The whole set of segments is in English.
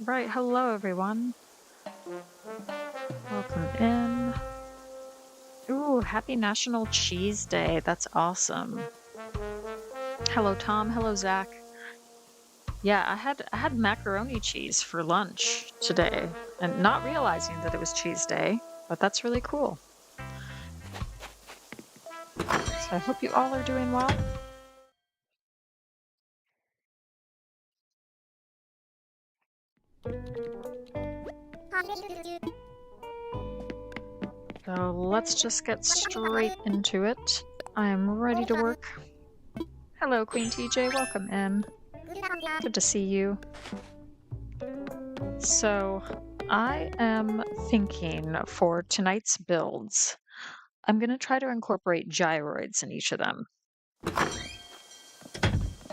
Right, hello everyone. Welcome in. Ooh, happy National Cheese Day. That's awesome. Hello Tom, hello Zach. Yeah, I had macaroni cheese for lunch today and not realizing that it was cheese day, but that's really cool. So I hope you all are doing well. So let's just get straight into it. I'm ready to work. Hello Queen TJ, welcome in. Good to see you. So, I am thinking for tonight's builds, I'm going to try to incorporate gyroids in each of them.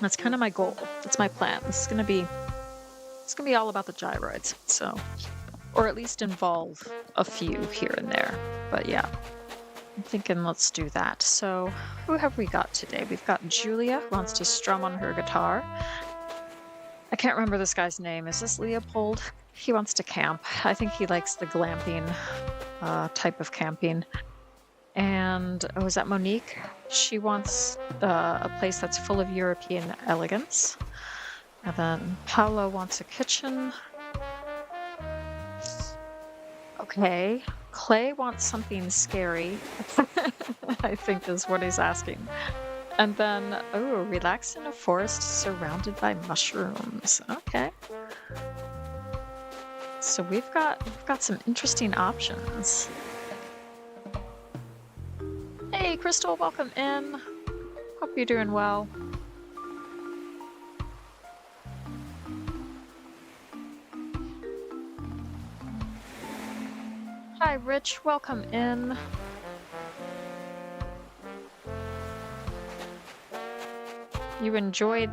That's kind of my goal. That's my plan. It's going to be all about the gyroids. So, or at least involve a few here and there. But yeah, I'm thinking let's do that. So, who have we got today? We've got Julia who wants to strum on her guitar. I can't remember this guy's name. Is this Leopold? He wants to camp. I think he likes the glamping type of camping. And oh, is that Monique? She wants a place that's full of European elegance. And then Paolo wants a kitchen. Okay. Clay wants something scary, I think is what he's asking. And then, oh, relax in a forest surrounded by mushrooms. Okay. So we've got some interesting options. Hey, Crystal, welcome in. Hope you're doing well. Hi, Rich, welcome in. You enjoyed,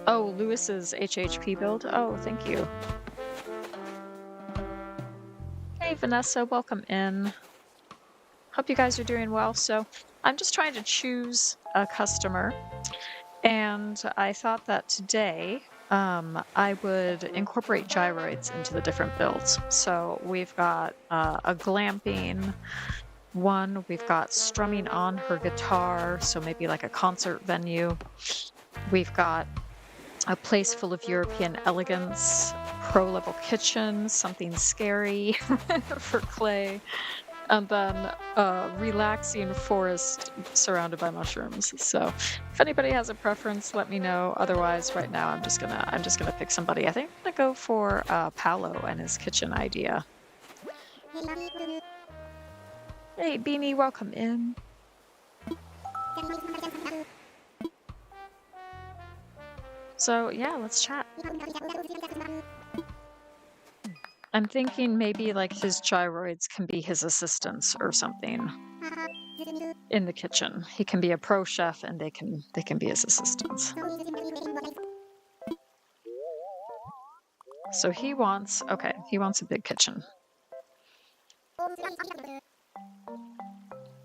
oh, Lewis's HHP build? Oh, thank you. Hey, Vanessa, welcome in. Hope you guys are doing well. So I'm just trying to choose a customer, and I thought that today I would incorporate gyroids into the different builds. So we've got a glamping one, we've got strumming on her guitar, so maybe like a concert venue. We've got a place full of European elegance, pro-level kitchen, something scary for Clay, and then a relaxing forest surrounded by mushrooms. So if anybody has a preference, let me know. Otherwise, right now I'm just gonna pick somebody. I think I'm gonna go for Paolo and his kitchen idea. Hey, Beanie, welcome in. So yeah, let's chat. I'm thinking maybe like his gyroids can be his assistants or something in the kitchen. He can be a pro chef and they can be his assistants. So he wants a big kitchen.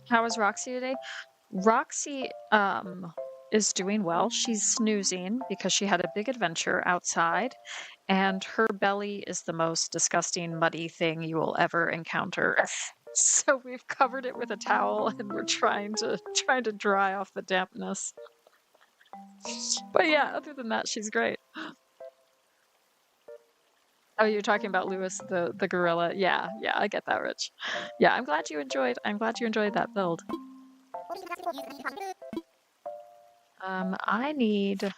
How is Roxy today? Roxy is doing well. She's snoozing because she had a big adventure outside, and her belly is the most disgusting, muddy thing you will ever encounter. So we've covered it with a towel and we're trying to dry off the dampness. But yeah, other than that, she's great. Oh, you're talking about Lewis the gorilla. Yeah, I get that, Rich. Yeah, I'm glad you enjoyed that build. I need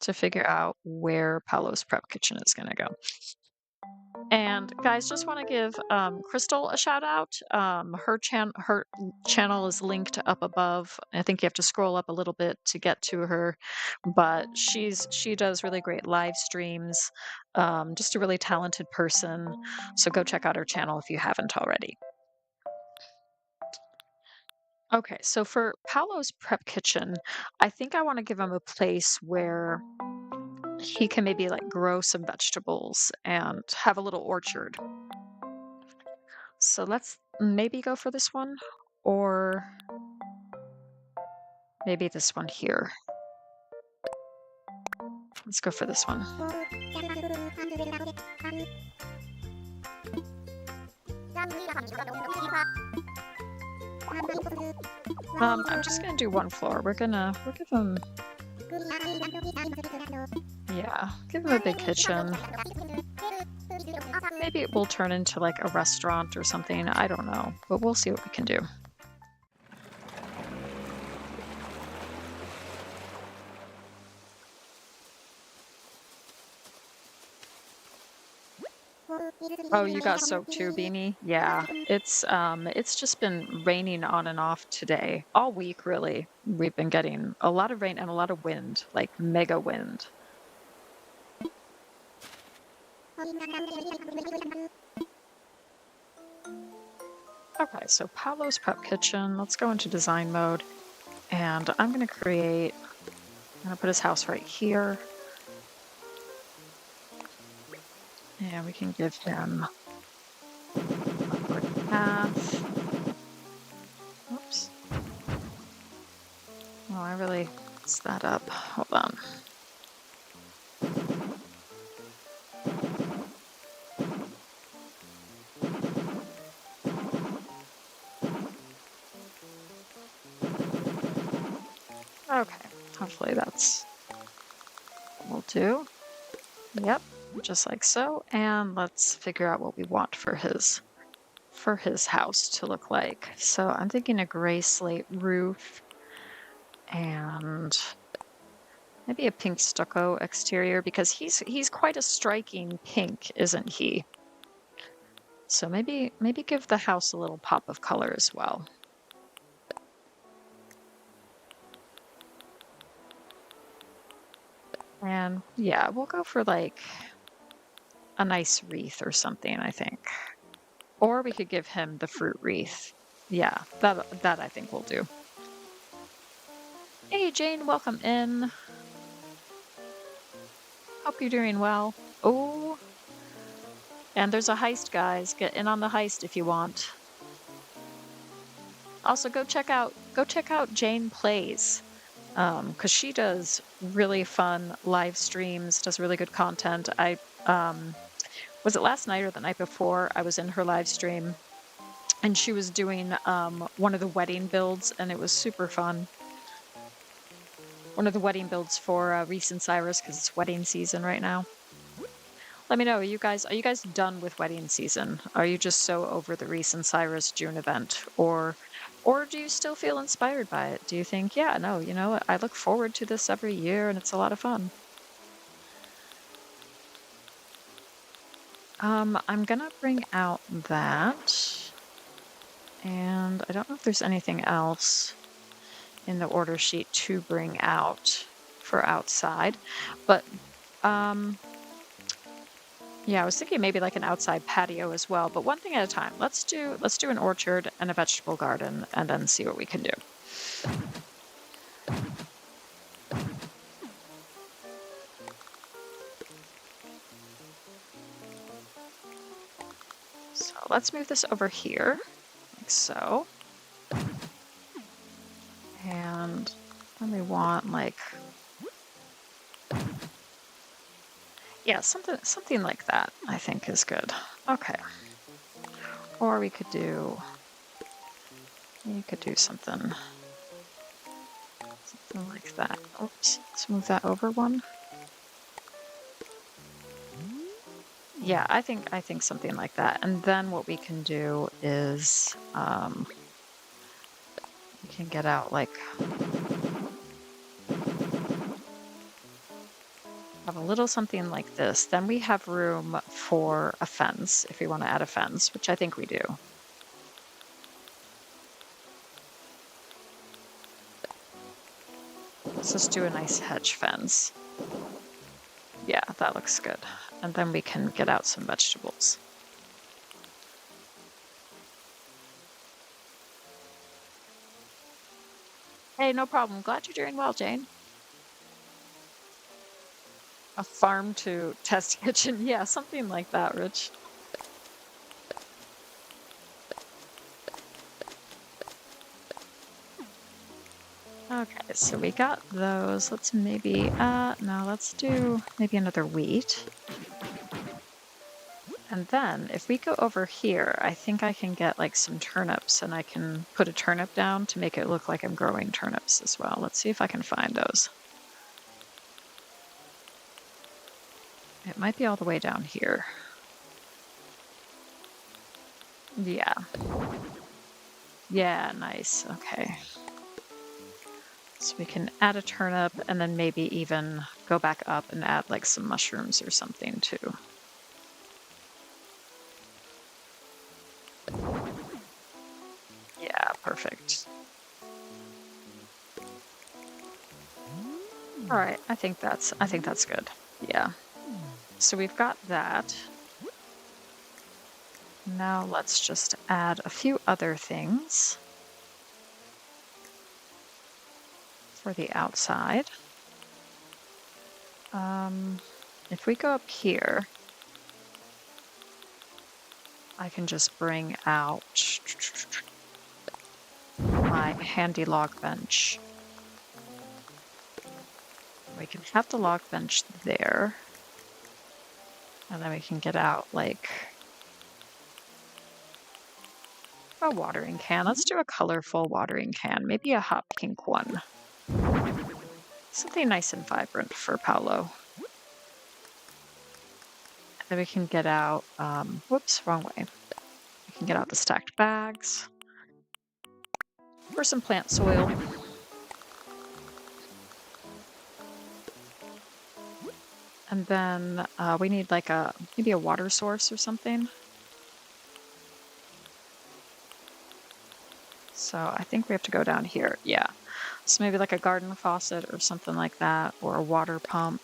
to figure out where Paolo's prep kitchen is gonna go. And guys, just want to give Crystal a shout out. Her channel is linked up above. I think you have to scroll up a little bit to get to her, but she does really great live streams. Just a really talented person. So go check out her channel if you haven't already. Okay, so for Paolo's prep kitchen, I think I want to give him a place where he can maybe like grow some vegetables and have a little orchard. So let's maybe go for this one, or maybe this one here. let's go for this one. I'm just gonna do one floor. We'll give him, yeah, give him a big kitchen. Maybe it will turn into like a restaurant or something. I don't know, but we'll see what we can do. Oh, you got soaked too, Beanie? Yeah, it's just been raining on and off today, all week really. We've been getting a lot of rain and a lot of wind, like mega wind. Okay, so Paolo's Prep Kitchen. Let's go into design mode, and I'm gonna put his house right here, and we can give him a quick path. Oops. Oh, I really messed that up. Hold on. Okay, hopefully that's will do. Yep, just like so. And let's figure out what we want for his house to look like. So I'm thinking a gray slate roof and maybe a pink stucco exterior, because he's quite a striking pink, isn't he? So maybe give the house a little pop of color as well. And yeah, we'll go for like a nice wreath or something, I think. Or we could give him the fruit wreath. Yeah, that I think will do. Hey Jane, welcome in. Hope you're doing well. Oh, and there's a heist, guys. Get in on the heist if you want. Also, go check out Jane Plays, because she does really fun live streams, does really good content. I was it last night or the night before? I was in her live stream, and she was doing one of the wedding builds, and it was super fun. One of the wedding builds for Reese and Cyrus, because it's wedding season right now. Let me know, are you guys done with wedding season? Are you just so over the Reese and Cyrus June event? Or do you still feel inspired by it? Do you think, yeah, no, you know, I look forward to this every year and it's a lot of fun? I'm gonna bring out that. And I don't know if there's anything else in the order sheet to bring out for outside, but yeah, I was thinking maybe like an outside patio as well, but one thing at a time. Let's do an orchard and a vegetable garden and then see what we can do. So let's move this over here, like so. And then we want like, yeah, something like that, I think is good. Okay. Or you could do something like that. Oops, let's move that over one. Yeah, I think something like that. And then what we can do is we can get out like have a little something like this. Then we have room for a fence if we want to add a fence, which I think we do. Let's just do a nice hedge fence. Yeah, that looks good. And then we can get out some vegetables. Hey, no problem. Glad you're doing well, Jane. A farm to test kitchen. Yeah, something like that, Rich. Okay, so we got those. Let's maybe, no, let's do maybe another wheat. And then if we go over here, I think I can get like some turnips and I can put a turnip down to make it look like I'm growing turnips as well. Let's see if I can find those. It might be all the way down here. Yeah. Yeah, nice. Okay. So we can add a turnip and then maybe even go back up and add like some mushrooms or something too. Yeah, perfect. All right, I think that's good. Yeah. So we've got that. Now let's just add a few other things for the outside. If we go up here, I can just bring out my handy log bench. We can have the log bench there. And then we can get out like a watering can. Let's do a colorful watering can, maybe a hot pink one. Something nice and vibrant for Paolo. And then we can get out, whoops, wrong way. We can get out the stacked bags for some plant soil. And then we need like maybe a water source or something. So I think we have to go down here. Yeah. So maybe like a garden faucet or something like that, or a water pump.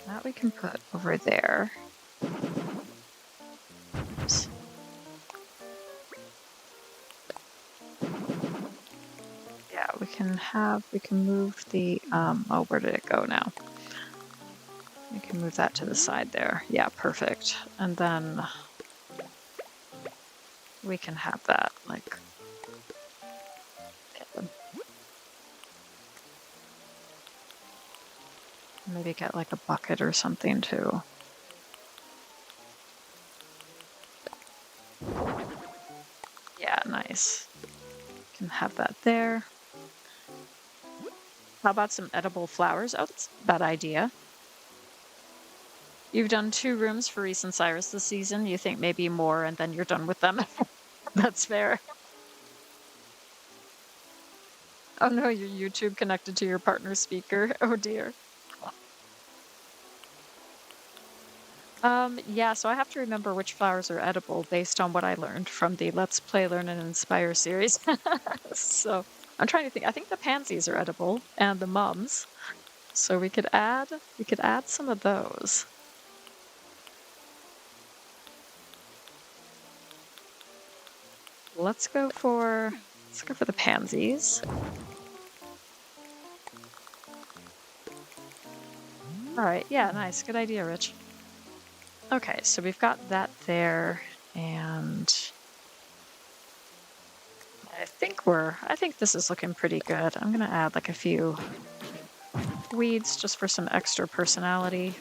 That we can put over there. Oops. Yeah, we can move the, oh, where did it go now? We can move that to the side there. Yeah, perfect. And then we can have that, like, maybe get like a bucket or something too. Yeah, nice. Can have that there. How about some edible flowers? Oh, that's a bad idea. You've done 2 rooms for Reese and Cyrus this season. You think maybe more and then you're done with them. That's fair. Oh no, your YouTube connected to your partner's speaker. Oh dear. Yeah, so I have to remember which flowers are edible based on what I learned from the Let's Play, Learn, and Inspire series. So I'm trying to think. I think the pansies are edible and the mums. So we could add some of those. Let's go for the pansies. All right, yeah, nice. Good idea, Rich. Okay, so we've got that there, and I think this is looking pretty good. I'm gonna add like a few weeds just for some extra personality.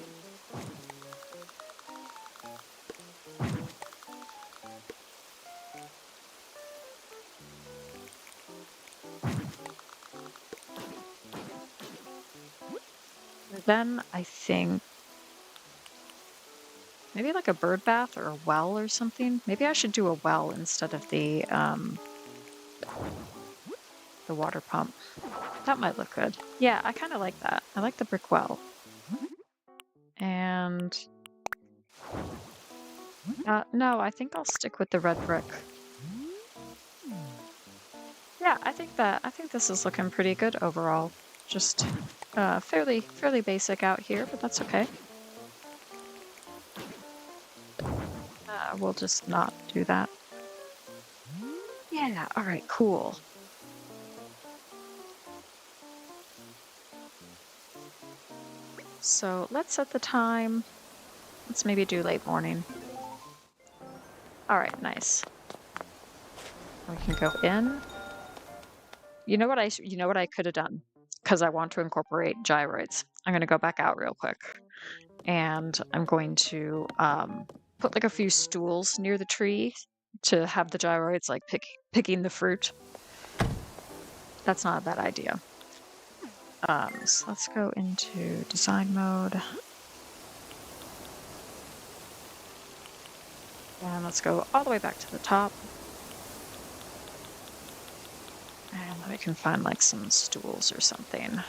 Then I think maybe like a bird bath or a well or something. Maybe I should do a well instead of the water pump. That might look good. Yeah, I kind of like that. I like the brick well. And no, I think I'll stick with the red brick. Yeah, I think this is looking pretty good overall. Just fairly basic out here, but that's okay. We'll just not do that. Yeah, all right, cool. So let's set the time. Let's maybe do late morning. All right, nice. We can go in. You know what I could have done? Because I want to incorporate gyroids. I'm going to go back out real quick. And I'm going to put like a few stools near the tree to have the gyroids like picking the fruit. That's not a bad idea. So let's go into design mode. And let's go all the way back to the top. And then we can find like some stools or something.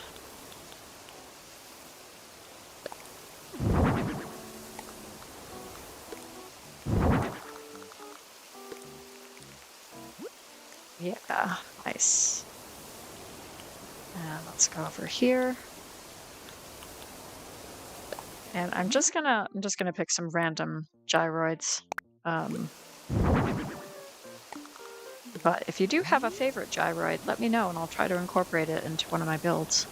Yeah, nice. And let's go over here. And I'm just gonna pick some random gyroids. But if you do have a favorite gyroid, let me know and I'll try to incorporate it into one of my builds.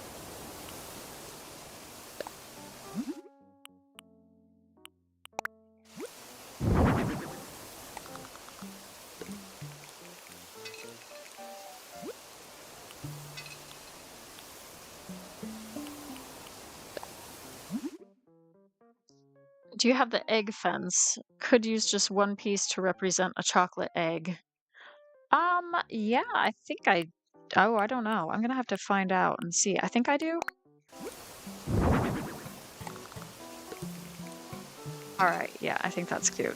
Do you have the egg fence? Could use just one piece to represent a chocolate egg. Yeah, I think oh, I don't know. I'm gonna have to find out and see. I think I do. All right, yeah, I think that's cute.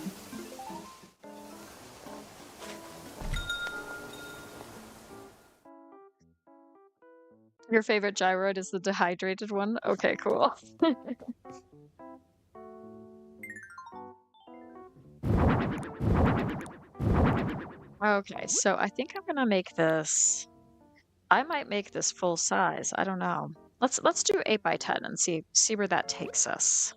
Your favorite gyroid is the dehydrated one? Okay, cool. Okay, so I think I'm gonna make this. I might make this full size. I don't know. Let's do 8 by 10 and see where that takes us.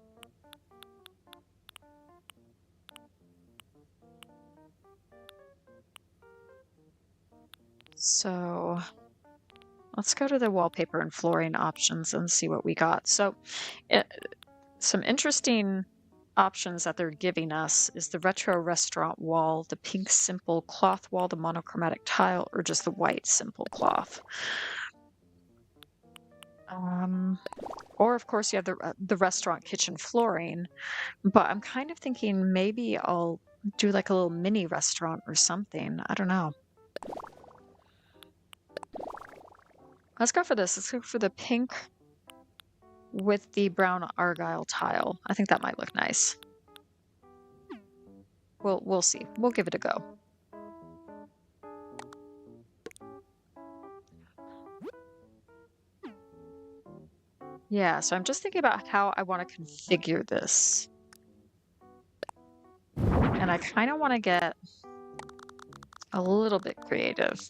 So let's go to the wallpaper and flooring options and see what we got. So some interesting options that they're giving us is the retro restaurant wall, the pink simple cloth wall, the monochromatic tile, or just the white simple cloth. Or of course you have the restaurant kitchen flooring, but I'm kind of thinking maybe I'll do like a little mini restaurant or something. I don't know. Let's go for this. Let's go for the pink with the brown argyle tile. I think that might look nice. We'll see. We'll give it a go. Yeah, so I'm just thinking about how I want to configure this. And I kind of want to get a little bit creative.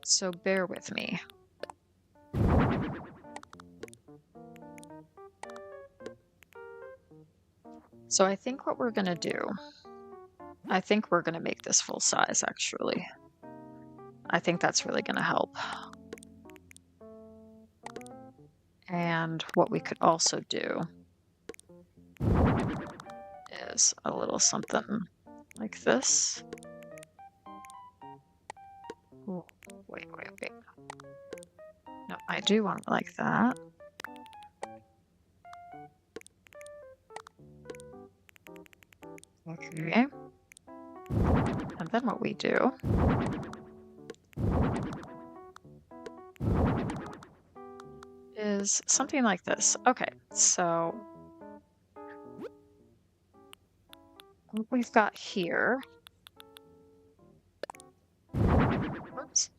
So bear with me. So I think what we're going to do, I think we're going to make this full size, actually. I think that's really going to help. And what we could also do is a little something like this. Ooh, wait. No, I do want it like that. Okay. And then what we do is something like this. Okay, so what we've got here. Oops.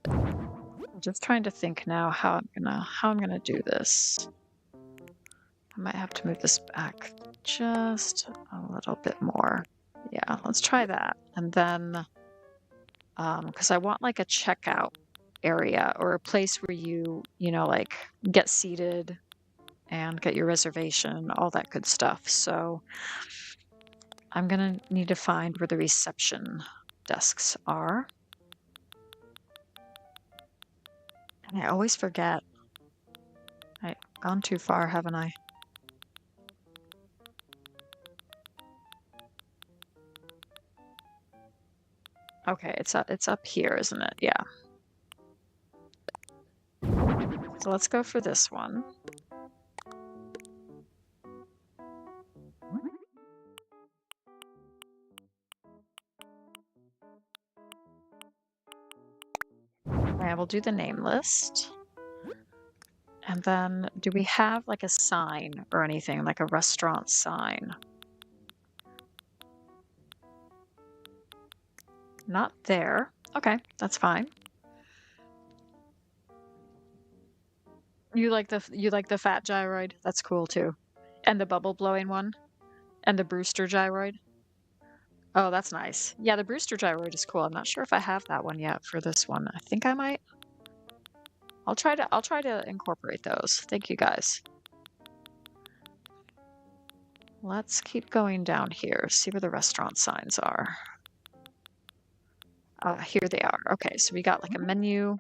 I'm just trying to think now how I'm gonna do this. I might have to move this back just a little bit more. Yeah, let's try that. And then, because I want like a checkout area or a place where you like get seated and get your reservation, all that good stuff. So I'm gonna need to find where the reception desks are. And I always forget. I've gone too far, haven't I? Okay, it's up here, isn't it? Yeah. So let's go for this one. And we'll do the name list. And then do we have like a sign or anything, like a restaurant sign? Not there. Okay, that's fine. You like the fat gyroid? That's cool too. And the bubble blowing one? And the Brewster gyroid? Oh, that's nice. Yeah, the Brewster gyroid is cool. I'm not sure if I have that one yet for this one. I think I might. I'll try to incorporate those. Thank you guys. Let's keep going down here, see where the restaurant signs are. Here they are. Okay, so we got like a menu.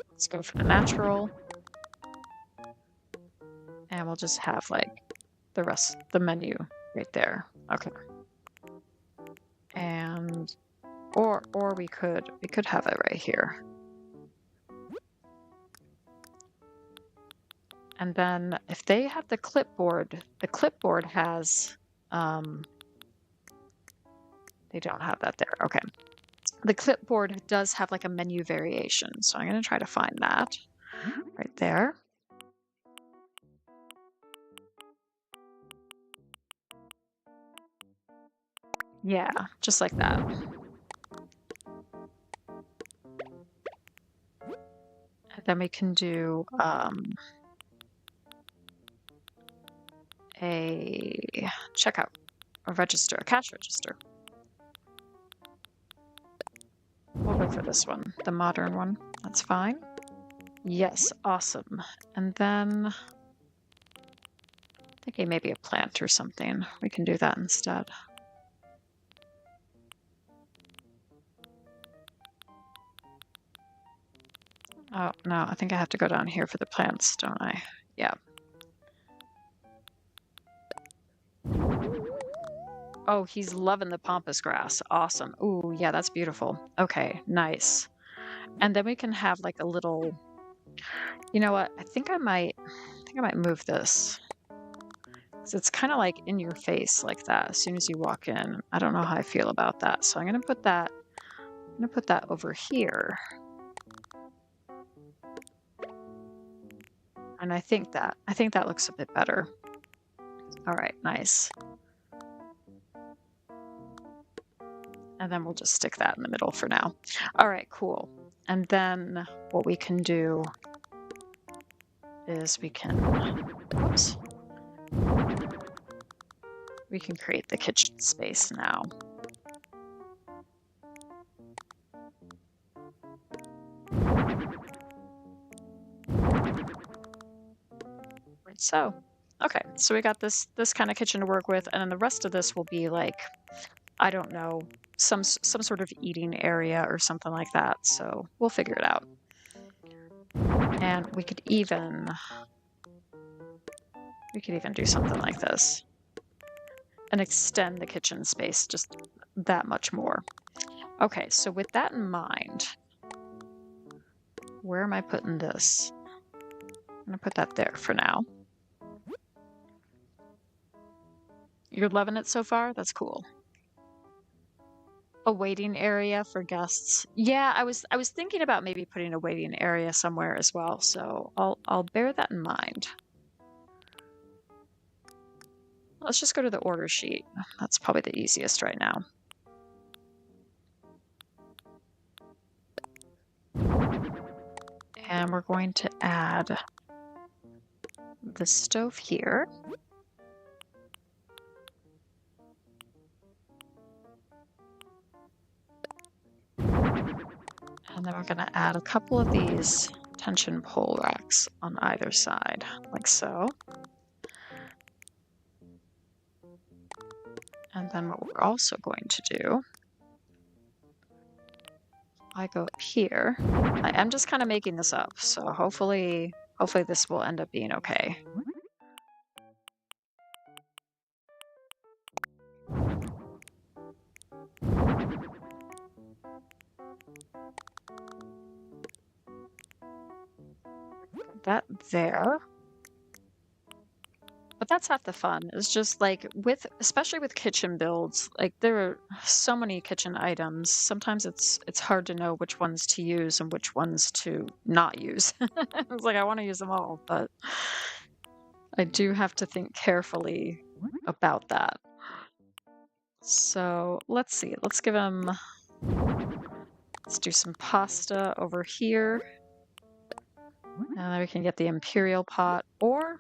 Let's go for the natural. And we'll just have like the menu right there. Okay. And or we could have it right here. And then if they have the clipboard has they don't have that there. Okay. The clipboard does have like a menu variation. So I'm going to try to find that right there. Yeah, just like that. And then we can do a checkout, a register, a cash register. We'll go for this one, the modern one. That's fine. Yes, awesome. And then thinking maybe a plant or something. We can do that instead. Oh, no, I think I have to go down here for the plants, don't I? Yeah. Oh, he's loving the pampas grass. Awesome. Ooh, yeah, that's beautiful. Okay, nice. And then we can have like a little, you know what? I think I might move this. So it's kind of like in your face like that as soon as you walk in. I don't know how I feel about that. So I'm going to put that over here. And I think that looks a bit better. All right, nice. And then we'll just stick that in the middle for now. All right, cool. And then what we can do is we can create the kitchen space now. Right, so, okay, so we got this kind of kitchen to work with, and then the rest of this will be like, I don't know, some sort of eating area or something like that. So we'll figure it out. And we could even do something like this and extend the kitchen space just that much more. Okay, so with that in mind, where am I putting this? I'm gonna put that there for now. You're loving it so far? That's cool. A waiting area for guests. Yeah, I was thinking about maybe putting a waiting area somewhere as well, so I'll bear that in mind. Let's just go to the order sheet. That's probably the easiest right now. And we're going to add the stove here. And then we're going to add a couple of these tension pole racks on either side, like so. And then what we're also going to do, I go up here. I am just kind of making this up, so hopefully this will end up being okay. That there. But that's half the fun. It's just like especially with kitchen builds, like there are so many kitchen items. Sometimes it's hard to know which ones to use and which ones to not use. It's like I want to use them all, but I do have to think carefully about that. So let's see. Let's do some pasta over here. And then we can get the imperial pot, or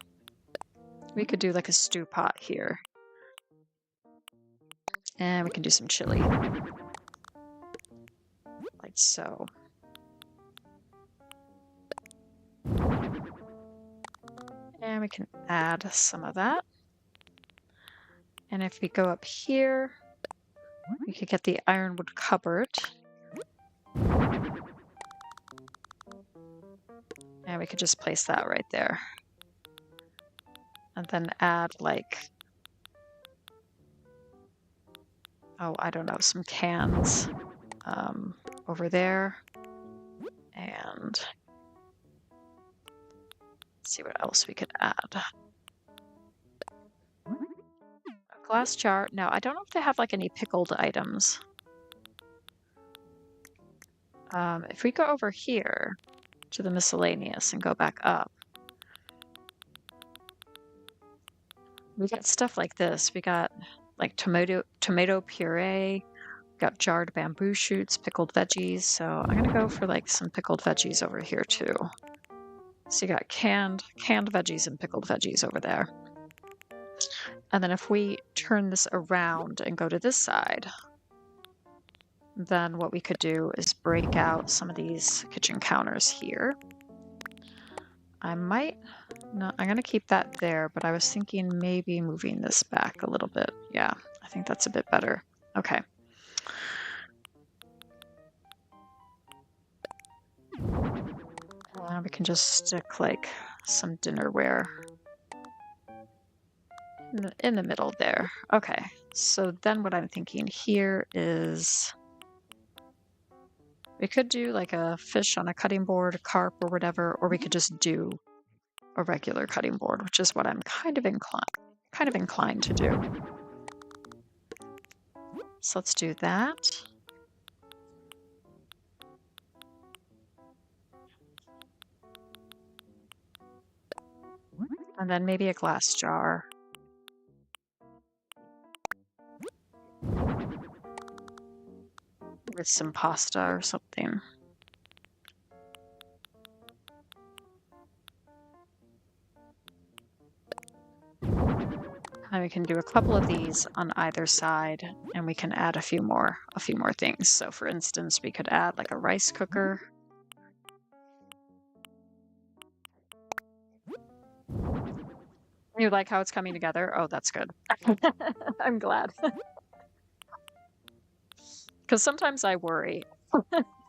we could do like a stew pot here. And we can do some chili. Like so. And we can add some of that. And if we go up here, we could get the ironwood cupboard. And we could just place that right there. And then add like, oh, I don't know, some cans over there. And let's see what else we could add. A glass jar. Now, I don't know if they have like any pickled items. If we go over here to the miscellaneous and go back up, we got stuff like this. We got like tomato puree, got jarred bamboo shoots, pickled veggies. So I'm gonna go for like some pickled veggies over here too. So you got canned veggies and pickled veggies over there. And then if we turn this around and go to this side, then what we could do is break out some of these kitchen counters here. I'm going to keep that there, but I was thinking maybe moving this back a little bit. Yeah, I think that's a bit better. Okay. We can just stick like some dinnerware in the middle there. Okay, so then what I'm thinking here is we could do like a fish on a cutting board, a carp or whatever, or we could just do a regular cutting board, which is what I'm kind of inclined to do. So let's do that. And then maybe a glass jar. With some pasta or something. And we can do a couple of these on either side, and we can add a few more things. So for instance, we could add like a rice cooker. You like how it's coming together? Oh, that's good. I'm glad. Because sometimes I worry.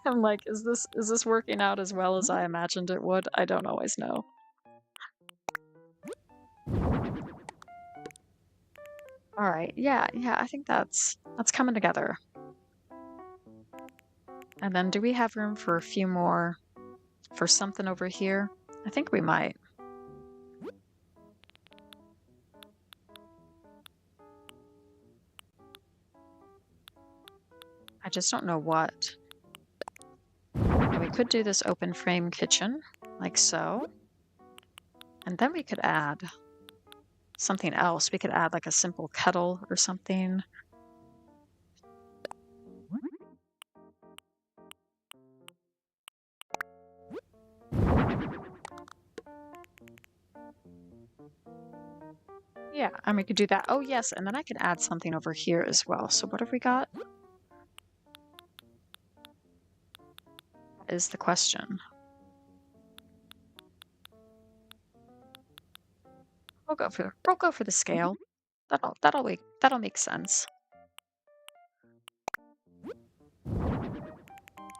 I'm like, is this working out as well as I imagined it would? I don't always know. All right, yeah, I think that's coming together. And then do we have room for a few more, for something over here? I think we might. I just don't know what. We could do this open frame kitchen, like so. And then we could add something else. We could add like a simple kettle or something. Yeah, and we could do that. Oh yes, and then I can add something over here as well. So what have we got? Is the question. We'll go for the scale. That'll make sense.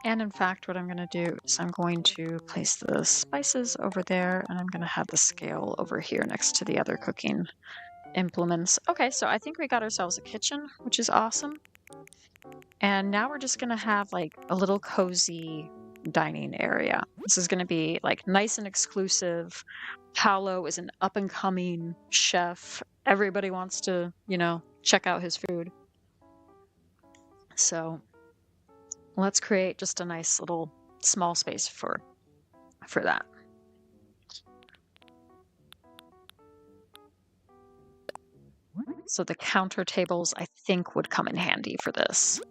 And in fact, what I'm going to do is I'm going to place the spices over there, and I'm going to have the scale over here next to the other cooking implements. Okay, so I think we got ourselves a kitchen, which is awesome. And now we're just going to have like a little cozy dining area. This is going to be like nice and exclusive. Paolo is an up and coming chef. Everybody wants to, you know, check out his food. So let's create just a nice little small space for that. So the counter tables, I think, would come in handy for this.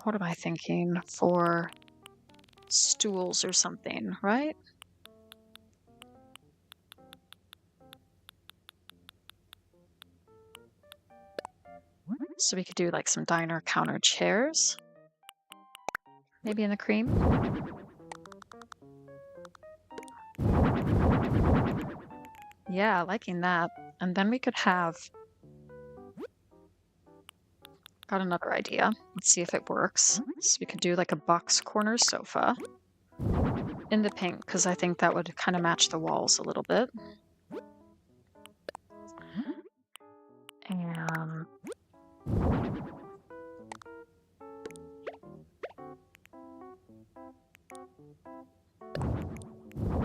What am I thinking for stools or something, right? So we could do like some diner counter chairs. Maybe in the cream. Yeah, liking that. And then we could have... Got another idea. Let's see if it works. So we could do like a box corner sofa in the pink, because I think that would kind of match the walls a little bit. And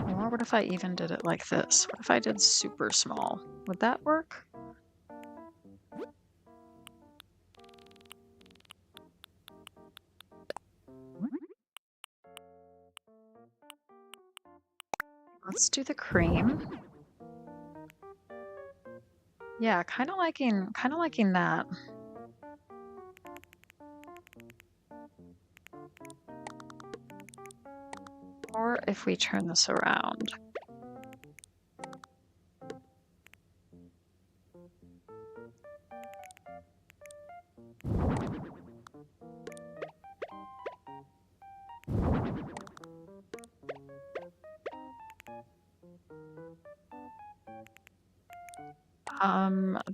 or what if I even did it like this? What if I did super small? Would that work? Let's do the cream. Yeah, kind of liking that. Or if we turn this around.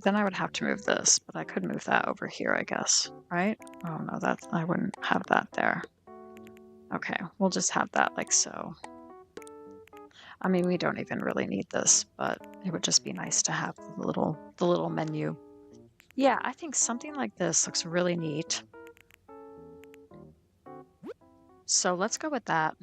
Then I would have to move this, but I could move that over here, I guess, right? Oh no, I wouldn't have that there. Okay, we'll just have that like so. I mean, we don't even really need this, but it would just be nice to have the little menu. Yeah, I think something like this looks really neat. So let's go with that.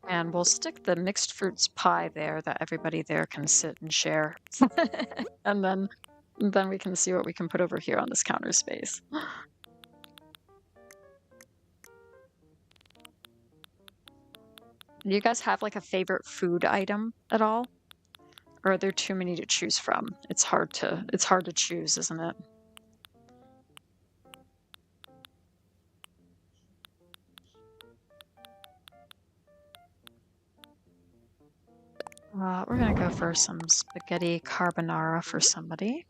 And we'll stick the mixed fruits pie there that everybody there can sit and share. And then we can see what we can put over here on this counter space. Do you guys have like a favorite food item at all? Or are there too many to choose from? It's hard to choose, isn't it? We're gonna go for some spaghetti carbonara for somebody.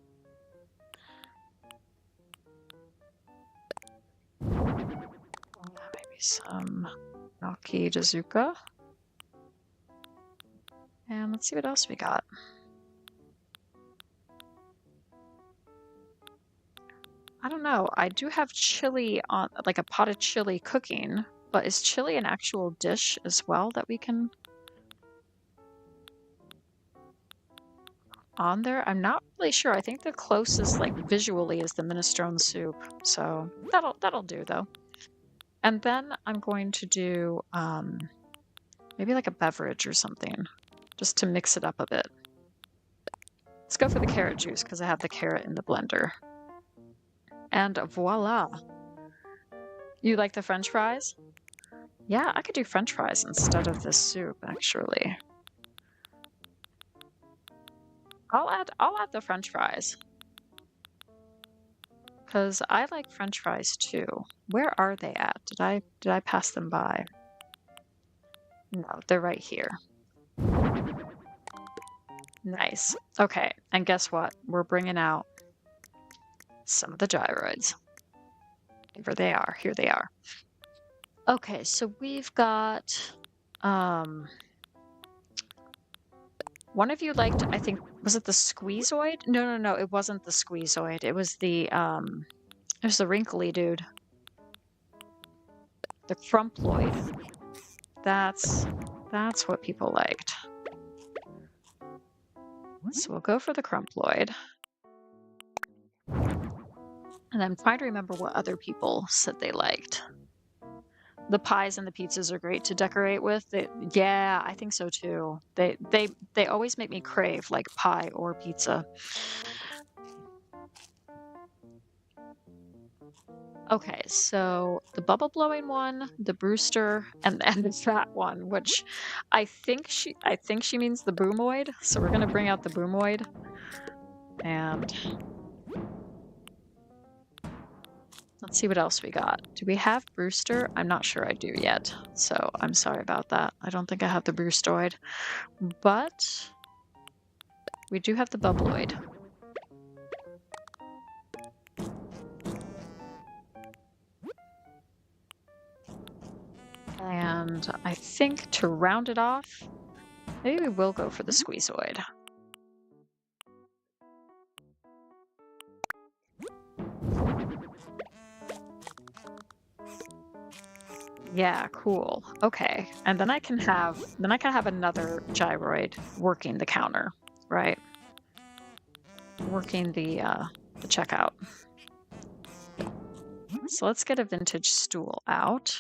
Maybe some gnocchi dazuka. And let's see what else we got. I don't know. I do have chili on, like a pot of chili cooking, but is chili an actual dish as well that we can on there? I'm not really sure. I think the closest, like visually, is the minestrone soup. So that'll do though. And then I'm going to do maybe like a beverage or something, just to mix it up a bit. Let's go for the carrot juice because I have the carrot in the blender. And voila! You like the French fries? Yeah, I could do French fries instead of this soup, actually. I'll add the French fries. Because I like French fries too. Where are they at? Did I pass them by? No, they're right here. Nice. Okay, and guess what? We're bringing out some of the gyroids. Here they are. Here they are. Okay, so we've got one of you liked, I think, was it the squeezoid? No, it wasn't the squeezoid. It was the wrinkly dude. The crumploid. That's what people liked. So we'll go for the crumploid. And I'm trying to remember what other people said they liked. The pies and the pizzas are great to decorate with. Yeah, I think so too. They always make me crave like pie or pizza. Okay, so the bubble blowing one, the Brewster, and the fat one, which I think she means the boomoid. So we're gonna bring out the boomoid. And let's see what else we got. Do we have Brewster? I'm not sure I do yet. So I'm sorry about that. I don't think I have the Brewstoid. But we do have the bubbloid. And I think to round it off, maybe we will go for the squeezoid. Yeah, cool. Okay. And then I can have another gyroid working the counter, right? Working the checkout. So let's get a vintage stool out.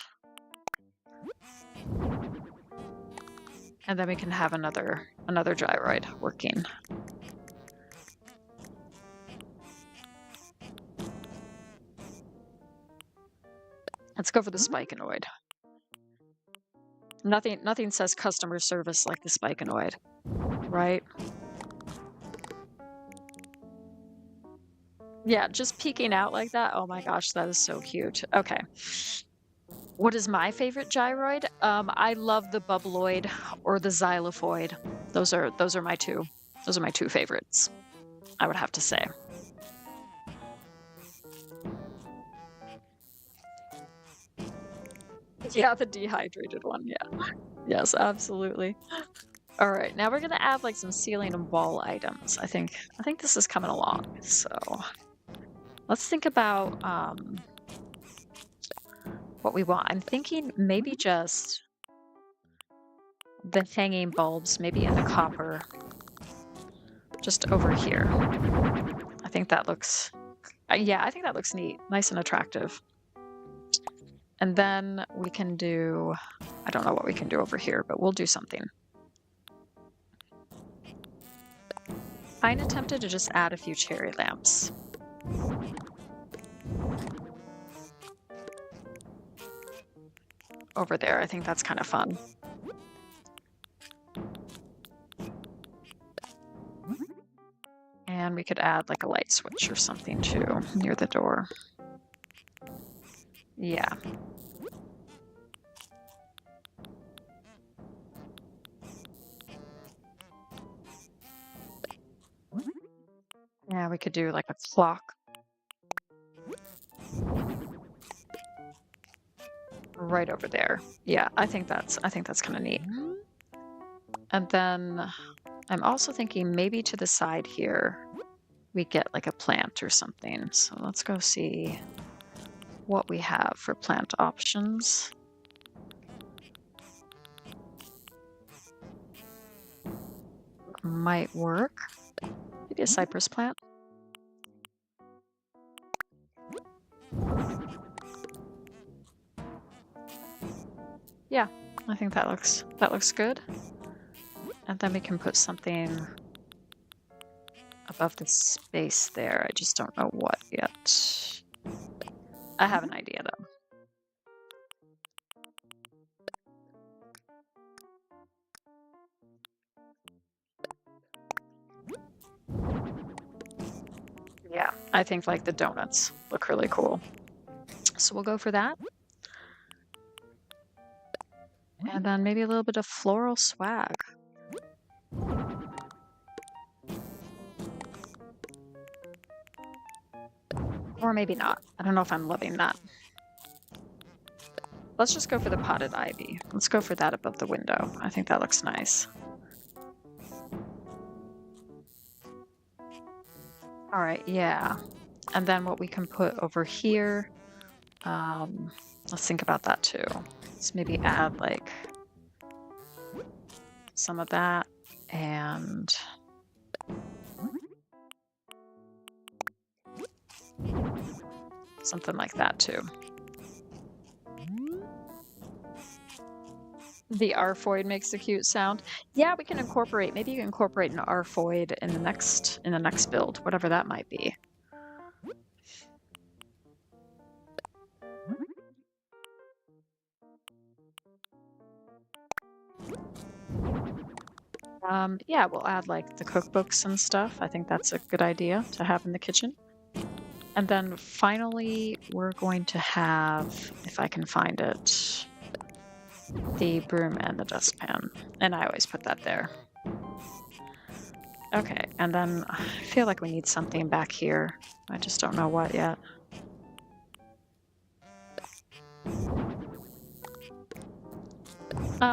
And then we can have another gyroid working. Let's go for the spikenoid. Nothing says customer service like the spikenoid, right? Yeah, just peeking out like that. Oh my gosh, that is so cute. Okay. What is my favorite gyroid? I love the bubbloid or the xylophoid. Those are my two. Those are my two favorites, I would have to say. Yeah, the dehydrated one. Yeah. Yes, absolutely. All right, now we're gonna add like some ceiling and wall items. I think this is coming along. So let's think about what we want. I'm thinking maybe just the hanging bulbs, maybe in the copper, just over here. I think that looks, yeah, I think that looks neat, nice and attractive. And then we can do, I don't know what we can do over here, but we'll do something. I'm tempted to just add a few cherry lamps. Over there, I think that's kind of fun. And we could add like a light switch or something too near the door. Yeah. Yeah, we could do like a clock. Right over there. Yeah, I think that's kind of neat. And then I'm also thinking maybe to the side here we get like a plant or something. So let's go see what we have for plant options. Might work. Maybe a cypress plant. Yeah, I think that looks good. And then we can put something above the space there. I just don't know what yet. I have an idea though. Yeah, I think like the donuts look really cool. So we'll go for that. And then maybe a little bit of floral swag. Or maybe not. I don't know if I'm loving that. Let's just go for the potted ivy. Let's go for that above the window. I think that looks nice. All right, yeah. And then what we can put over here, let's think about that too. Let's maybe add like some of that and something like that too. The arfoid makes a cute sound. Yeah, we can incorporate, maybe you can incorporate an arfoid in the next build, whatever that might be. Yeah, we'll add like the cookbooks and stuff. I think that's a good idea to have in the kitchen. And then finally, we're going to have, if I can find it, the broom and the dustpan. And I always put that there. Okay, and then I feel like we need something back here. I just don't know what yet.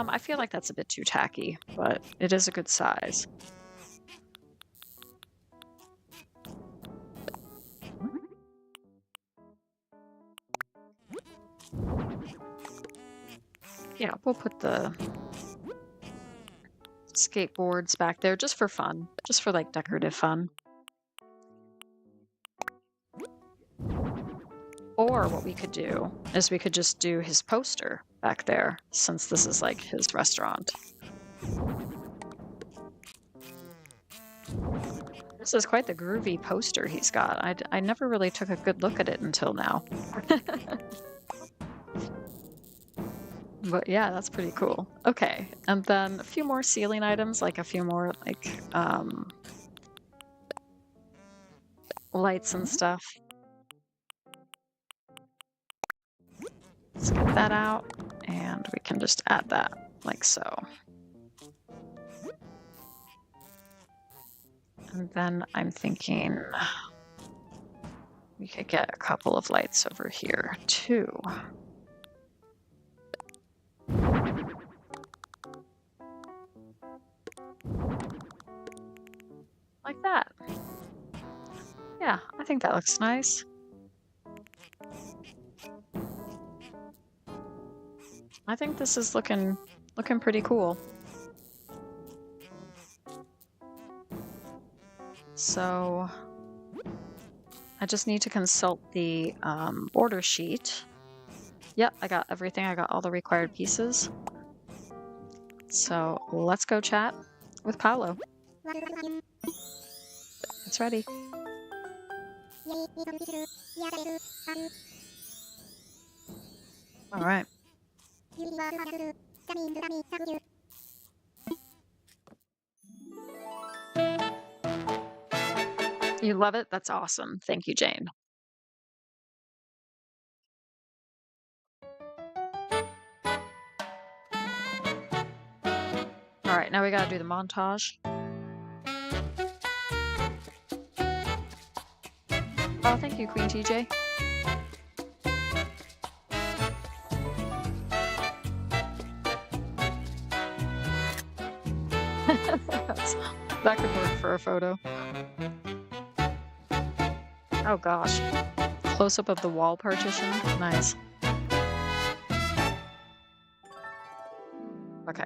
I feel like that's a bit too tacky, but it is a good size. Yeah, we'll put the skateboards back there just for fun, just for like decorative fun. Or what we could do is we could just do his poster back there, since this is like his restaurant. This is quite the groovy poster he's got. I never really took a good look at it until now. But yeah, that's pretty cool. Okay, and then a few more ceiling items, like a few more like lights and stuff. Let's get that out, and we can just add that like so. And then I'm thinking we could get a couple of lights over here too. Like that. Yeah, I think that looks nice. I think this is looking pretty cool. So I just need to consult the order sheet. Yep, I got everything. I got all the required pieces. So let's go chat with Paolo. It's ready. All right. You love it? That's awesome. Thank you, Jane. All right, now we gotta do the montage. Oh, thank you, Queen TJ. That could work for a photo. Oh gosh. Close-up of the wall partition. Nice. Okay.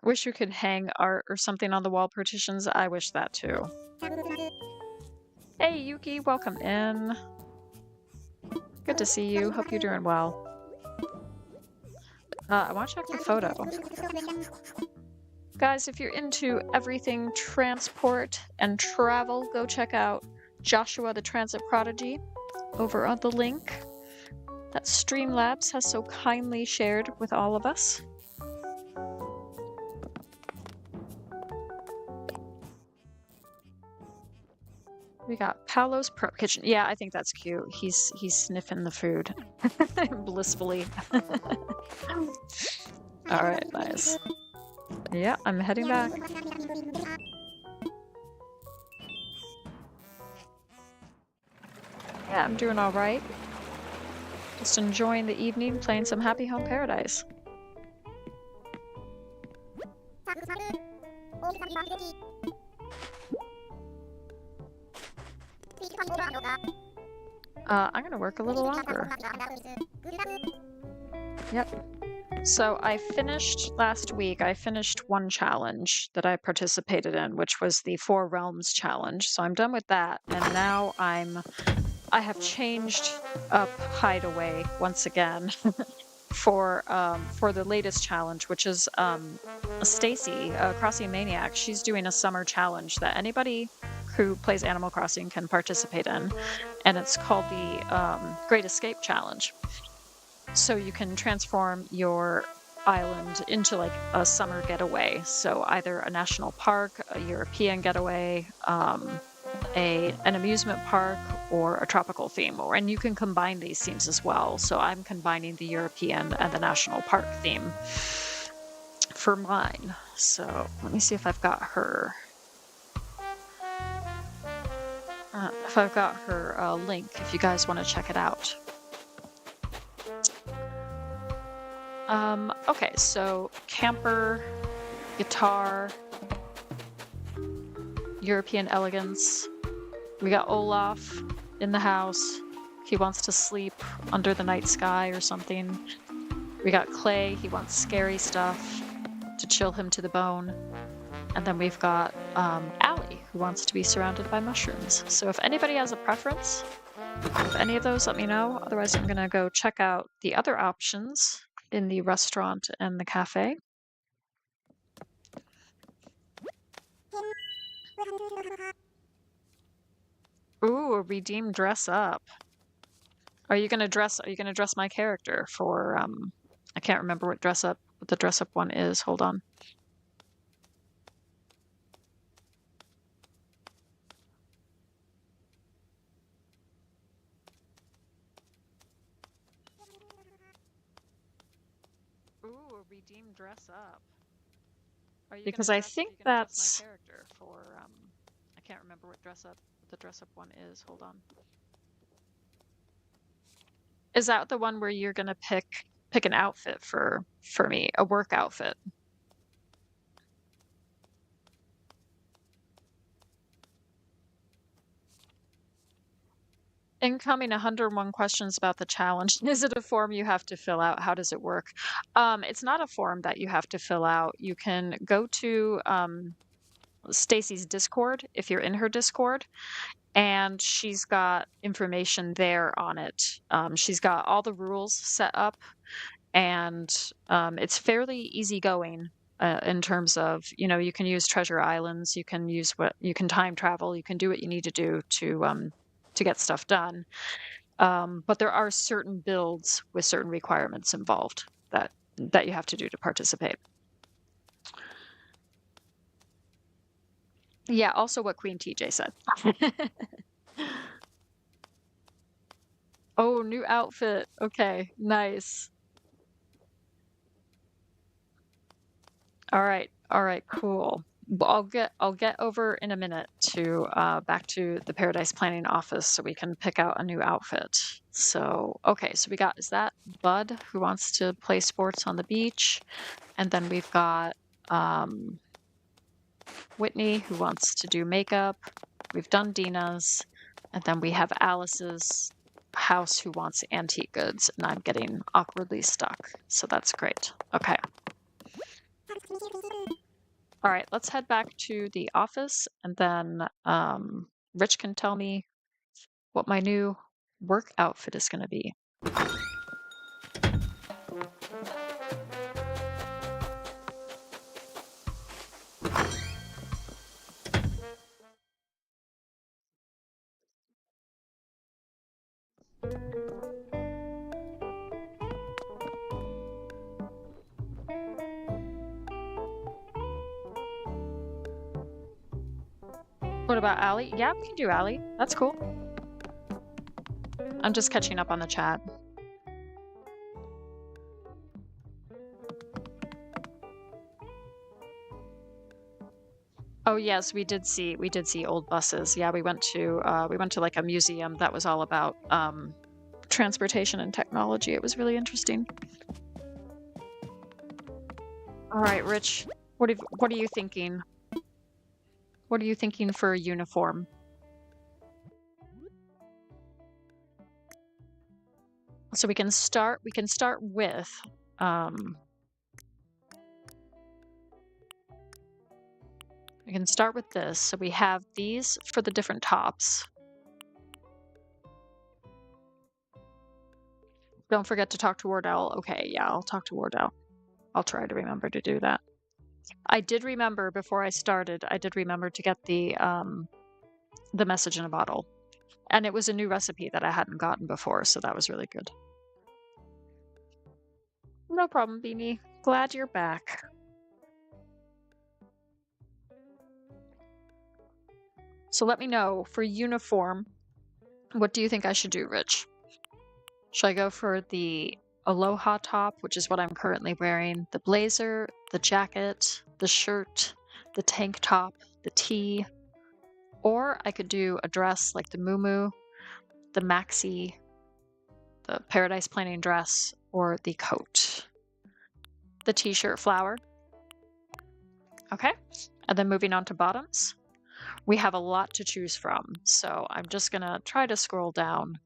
Wish you could hang art or something on the wall partitions. I wish that too. Hey Yuki, welcome in. Good to see you. Hope you're doing well. I want to check the photo. Guys, if you're into everything transport and travel, go check out Joshua the Transit Prodigy over on the link that Streamlabs has so kindly shared with all of us. We got Paolo's Prep Kitchen. Yeah, I think that's cute. He's sniffing the food blissfully. All right, nice. Yeah, I'm heading back. Yeah, I'm doing all right. Just enjoying the evening, playing some Happy Home Paradise. I'm gonna work a little longer. Yep. So I finished last week, I finished one challenge that I participated in, which was the Four Realms challenge. So I'm done with that, and now I have changed up Hideaway once again for the latest challenge, which is Stacy, Crossing Maniac. She's doing a summer challenge that anybody who plays Animal Crossing can participate in, and it's called the Great Escape Challenge. So you can transform your island into like a summer getaway. So either a national park, a European getaway, an amusement park, or a tropical theme. And you can combine these themes as well. So I'm combining the European and the national park theme for mine. So let me see if I've got her. If I've got her link, if you guys want to check it out. Okay, so camper, guitar, European elegance. We got Olaf in the house. He wants to sleep under the night sky or something. We got Clay. He wants scary stuff to chill him to the bone. And then we've got Allie, who wants to be surrounded by mushrooms. So if anybody has a preference of any of those, let me know. Otherwise, I'm going to go check out the other options in the restaurant and the cafe. Ooh, a redeem dress up. Are you gonna dress my character for I can't remember what the dress up one is. Hold on. Ooh, a redeem dress up. Because I think that's my character for I can't remember what the dress up one is. Hold on. Is that the one where you're gonna pick an outfit for me, a work outfit? Incoming 101 questions about the challenge. Is it a form you have to fill out? How does it work? It's not a form that you have to fill out. You can go to Stacy's Discord if you're in her Discord, and she's got information there on it. She's got all the rules set up, and it's fairly easygoing in terms of, you can use treasure islands, you can time travel, you can do what you need to do to get stuff done. But there are certain builds with certain requirements involved that you have to do to participate. Yeah, also what Queen TJ said. Oh, new outfit. Okay, nice. All right, cool. I'll get over in a minute to back to the Paradise Planning office so we can pick out a new outfit. So, okay, so is that Bud who wants to play sports on the beach? And then we've got Whitney who wants to do makeup. We've done Dina's, and then we have Alice's house who wants antique goods, and I'm getting awkwardly stuck. So that's great. Okay. All right, let's head back to the office, and then Rich can tell me what my new work outfit is going to be. What about Allie? Yeah, we can do Allie. That's cool. I'm just catching up on the chat. Oh yes, we did see old buses. Yeah, we went to like a museum that was all about transportation and technology. It was really interesting. All right, Rich, what are you thinking? What are you thinking for a uniform? So we can start with we can start with this. So we have these for the different tops. Don't forget to talk to Wardell. Okay, yeah, I'll talk to Wardell. I'll try to remember to do that. I did remember before I started, I did remember to get the message in a bottle. And it was a new recipe that I hadn't gotten before, so that was really good. No problem, Beanie. Glad you're back. So let me know, for uniform, what do you think I should do, Rich? Should I go for the Aloha top, which is what I'm currently wearing, the blazer, the jacket, the shirt, the tank top, the tee, or I could do a dress like the muumuu, the maxi, the paradise planning dress, or the coat. The t-shirt flower. Okay, and then moving on to bottoms. We have a lot to choose from, so I'm just gonna try to scroll down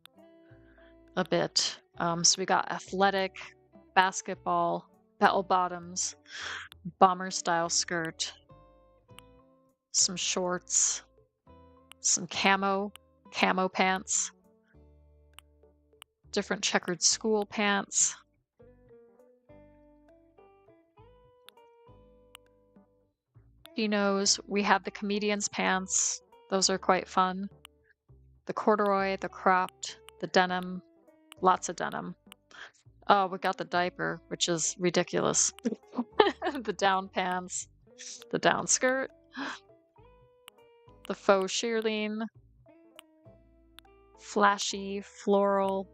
a bit. So we got athletic, basketball, bell bottoms, bomber style skirt, some shorts, some camo pants, different checkered school pants, chinos. We have the comedian's pants. Those are quite fun. The corduroy, the cropped, the denim, lots of denim. Oh, we got the diaper, which is ridiculous. The down pants, the down skirt, the faux shearling, flashy, floral,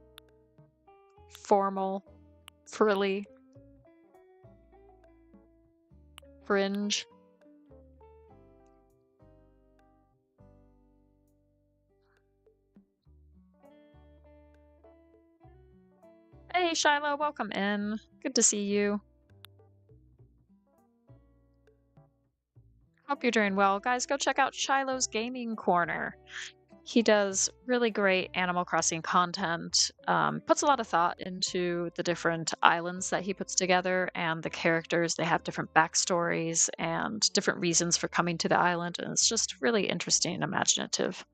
formal, frilly, fringe. Hey Shiloh, welcome in. Good to see you. Hope you're doing well. Guys, go check out Shiloh's Gaming Corner. He does really great Animal Crossing content, puts a lot of thought into the different islands that he puts together and the characters. They have different backstories and different reasons for coming to the island, and it's just really interesting and imaginative.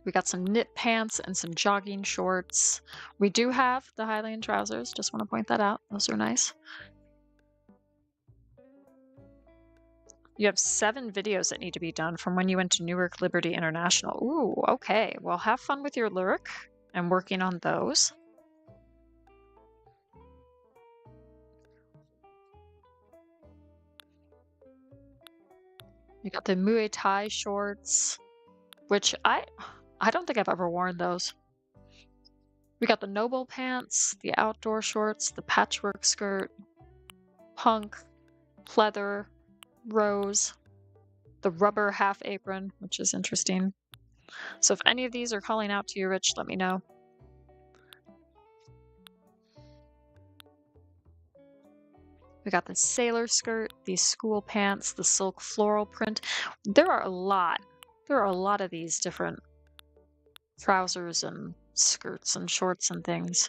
We got some knit pants and some jogging shorts. We do have the Highland trousers, just want to point that out. Those are nice. You have 7 videos that need to be done from when you went to Newark Liberty International. Ooh, okay. Well, have fun with your lyric and working on those. You got the Muay Thai shorts, which I don't think I've ever worn those. We got the Noble pants, the outdoor shorts, the patchwork skirt, punk, pleather, rose, the rubber half apron, which is interesting. So if any of these are calling out to you, Rich, let me know. We got the sailor skirt, the school pants, the silk floral print. There are a lot of these different trousers and skirts and shorts and things.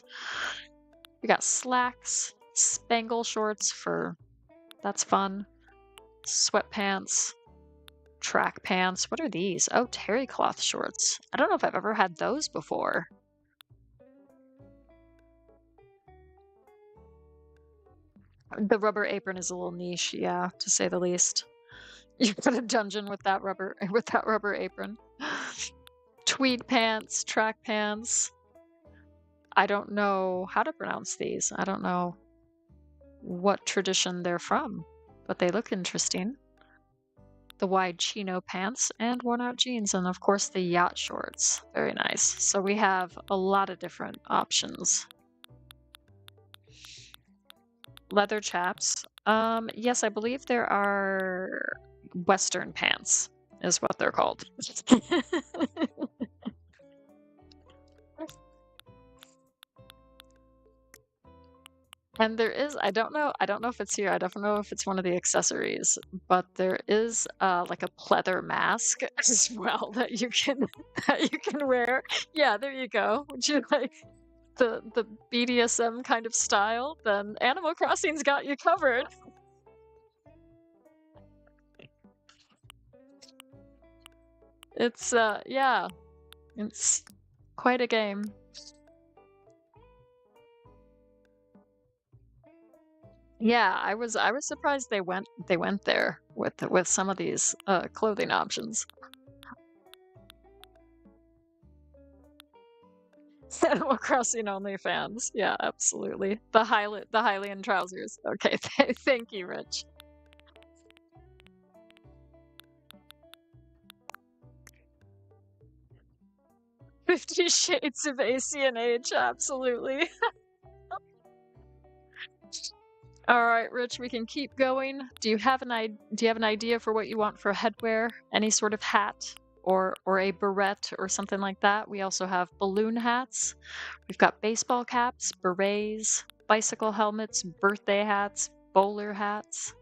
We got slacks, spangle shorts that's fun. Sweatpants, track pants. What are these? Oh, terry cloth shorts. I don't know if I've ever had those before. The rubber apron is a little niche, yeah, to say the least. You put a dungeon with that rubber apron. Tweed pants, track pants. I don't know how to pronounce these. I don't know. what tradition they're from, but they look interesting. The wide chino pants and worn out jeans, and of course the yacht shorts. Very nice. So we have a lot of different options. Leather chaps. Yes, I believe there are Western pants is what they're called. And there is, I don't know if it's here. I don't know if it's one of the accessories, but there is like a pleather mask as well that you can wear. Yeah, there you go. Would you like the BDSM kind of style? Then Animal Crossing's got you covered. It's yeah, it's quite a game. Yeah, I was surprised they went there with some of these clothing options. Animal Crossing only fans. Yeah, absolutely. The Hylian trousers. Okay, thank you, Rich. 50 Shades of ACNH, absolutely. All right, Rich, we can keep going. Do you have an idea for what you want for headwear? Any sort of hat or a beret or something like that? We also have balloon hats. We've got baseball caps, berets, bicycle helmets, birthday hats, bowler hats,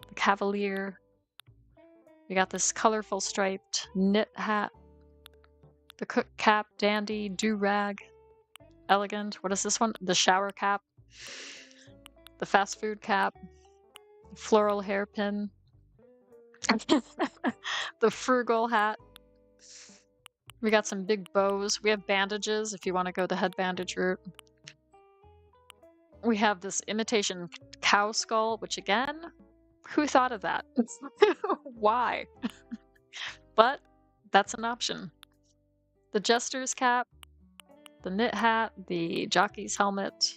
the cavalier. We got this colorful striped knit hat, the cook cap, dandy, do-rag, elegant. What is this one? The shower cap, the fast food cap, floral hairpin, the frugal hat. We got some big bows. We have bandages if you want to go the head bandage route. We have this imitation cow skull, which again, who thought of that? Why? But that's an option. The jester's cap, the knit hat, the jockey's helmet.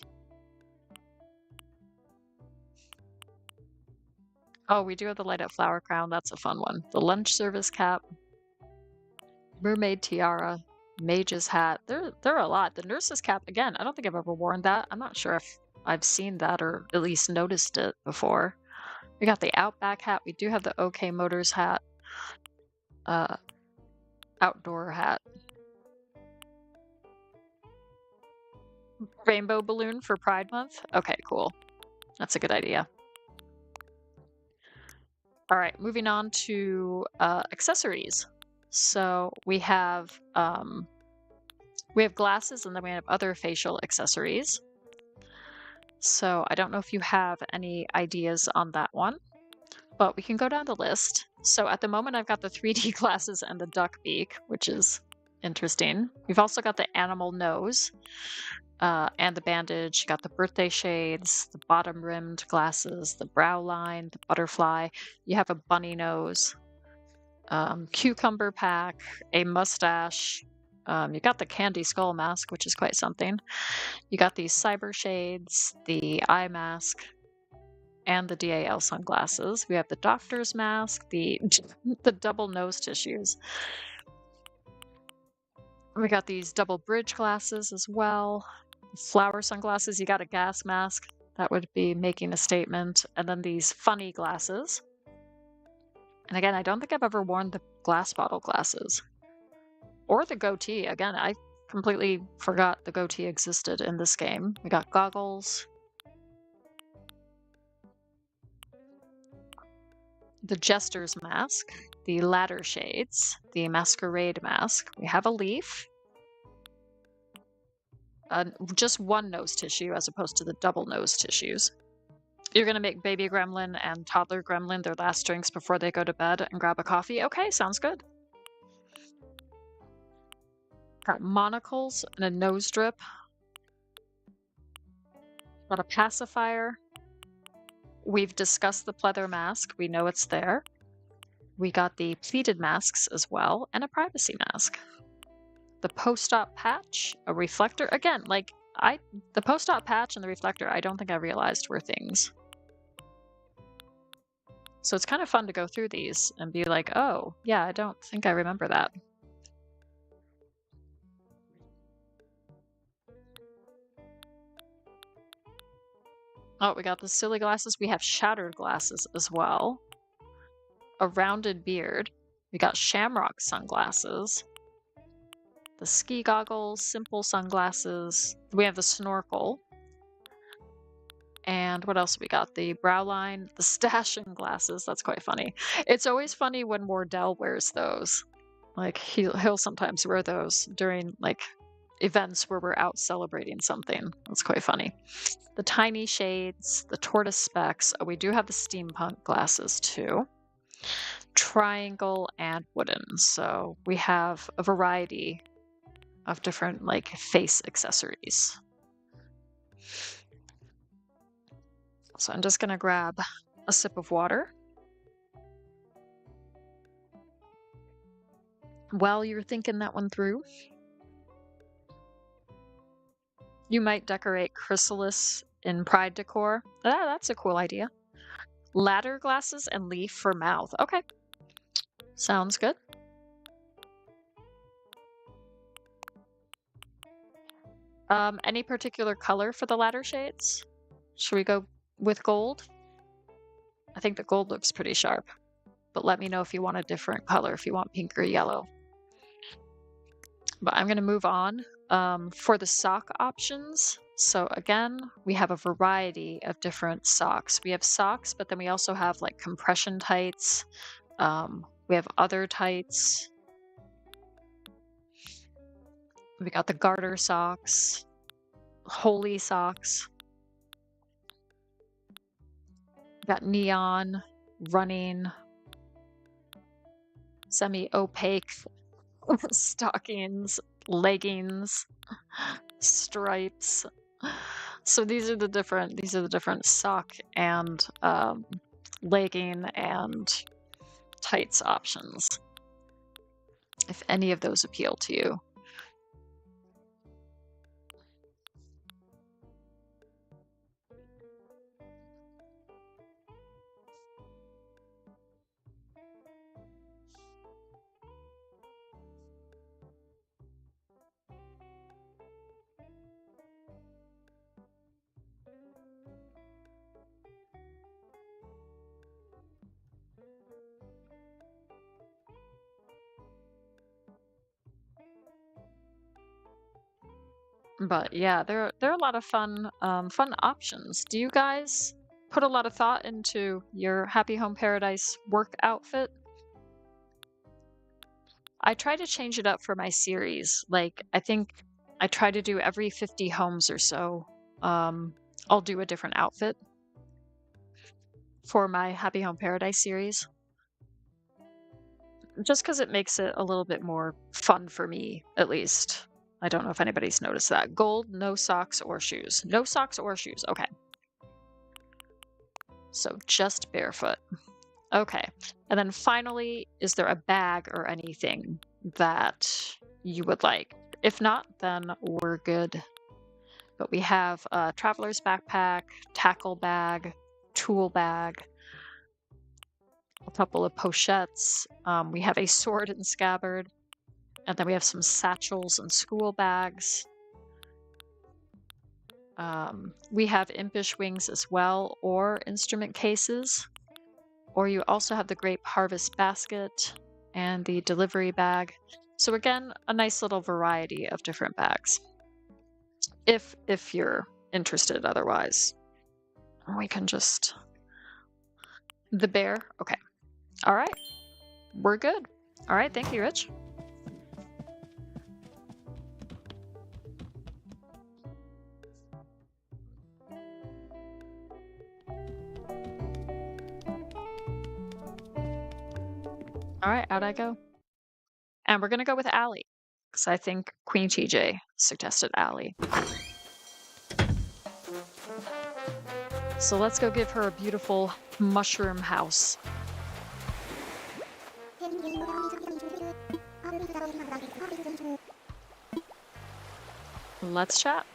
Oh, we do have the light up flower crown. That's a fun one. The lunch service cap, mermaid tiara, mage's hat. There are a lot. The nurse's cap, again, I don't think I've ever worn that. I'm not sure if I've seen that or at least noticed it before. We got the Outback hat. We do have the OK Motors hat. Outdoor hat. Rainbow balloon for Pride Month? Okay, cool. That's a good idea. All right, moving on to accessories. So we have glasses and then we have other facial accessories. So I don't know if you have any ideas on that one, but we can go down the list. So at the moment I've got the 3D glasses and the duck beak, which is interesting. We've also got the animal nose and the bandage. You got the birthday shades, the bottom rimmed glasses, the brow line, the butterfly. You have a bunny nose, cucumber pack, a mustache. You got the candy skull mask, which is quite something. You got these cyber shades, the eye mask, and the DAL sunglasses. We have the doctor's mask, the double nose tissues. We got these double bridge glasses as well. Flower sunglasses. You got a gas mask. That would be making a statement. And then these funny glasses. And again, I don't think I've ever worn the glass bottle glasses. Or the goatee. Again, I completely forgot the goatee existed in this game. We got goggles. The jester's mask. The ladder shades. The masquerade mask. We have a leaf. Just one nose tissue as opposed to the double nose tissues. You're going to make baby gremlin and toddler gremlin their last drinks before they go to bed and grab a coffee? Okay, sounds good. Got monocles and a nose drip. Got a pacifier. We've discussed the pleather mask. We know it's there. We got the pleated masks as well and a privacy mask. The post-op patch, a reflector. Again, like the post-op patch and the reflector, I don't think I realized were things. So it's kind of fun to go through these and be like, oh, yeah, I don't think I remember that. Oh, we got the silly glasses. We have shattered glasses as well. A rounded beard. We got shamrock sunglasses. The ski goggles, simple sunglasses. We have the snorkel. And what else we got? The brow line, the stashing glasses. That's quite funny. It's always funny when Wardell wears those. Like he'll sometimes wear those during like events where we're out celebrating something. That's quite funny. The tiny shades, the tortoise specs. Oh, we do have the steampunk glasses too. Triangle and wooden. So we have a variety of different like face accessories. So I'm just gonna grab a sip of water. While you're thinking that one through, you might decorate chrysalis in Pride decor. Ah, that's a cool idea. Ladder glasses and leaf for mouth. Okay. Sounds good. Any particular color for the ladder shades? Should we go with gold? I think the gold looks pretty sharp, but let me know if you want a different color, if you want pink or yellow. But I'm going to move on. For the sock options, so again, we have a variety of different socks. We have socks, but then we also have like compression tights. We have other tights. We got the garter socks, holy socks. We got neon, running, semi-opaque stockings, leggings, stripes. So these are the different sock and legging and tights options. If any of those appeal to you. But yeah, there are a lot of fun options. Do you guys put a lot of thought into your Happy Home Paradise work outfit? I try to change it up for my series. Like I think I try to do every 50 homes or so. I'll do a different outfit for my Happy Home Paradise series. Just because it makes it a little bit more fun for me, at least. I don't know if anybody's noticed that. Gold, no socks or shoes. No socks or shoes. Okay. So just barefoot. Okay. And then finally, is there a bag or anything that you would like? If not, then we're good. But we have a traveler's backpack, tackle bag, tool bag, a couple of pochettes. We have a sword and scabbard. And then we have some satchels and school bags. We have impish wings as well, or instrument cases. Or you also have the grape harvest basket and the delivery bag. So again, a nice little variety of different bags. If you're interested otherwise. We can just... The bear? Okay. All right. We're good. All right. Thank you, Rich. All right, out I go. And we're going to go with Allie, because I think Queen TJ suggested Allie. So let's go give her a beautiful mushroom house. Let's chat.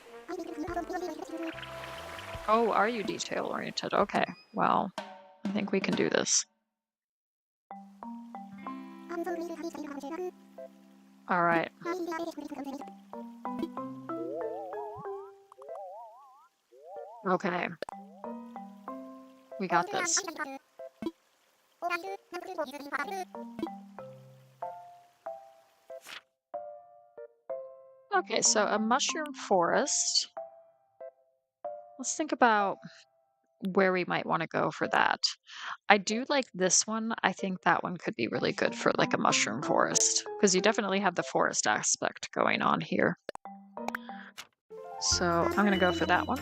Oh, are you detail oriented? Okay, well, I think we can do this. All right. Okay. We got this. Okay, so a mushroom forest. Let's think about where we might want to go for that. I do like this one. I think that one could be really good for like a mushroom forest because you definitely have the forest aspect going on here. So I'm going to go for that one.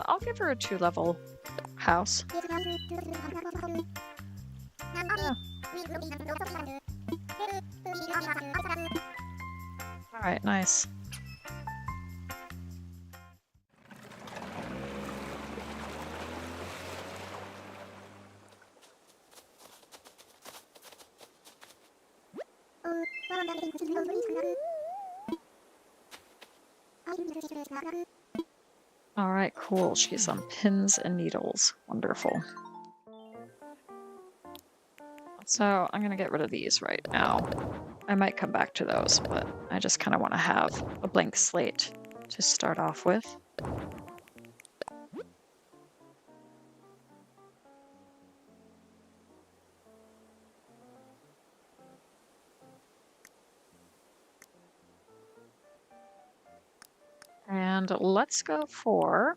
I'll give her a 2-level house. Yeah. All right, nice. All right, cool. She's on pins and needles. Wonderful. So I'm gonna get rid of these right now. I might come back to those, but I just kind of want to have a blank slate to start off with. And let's go for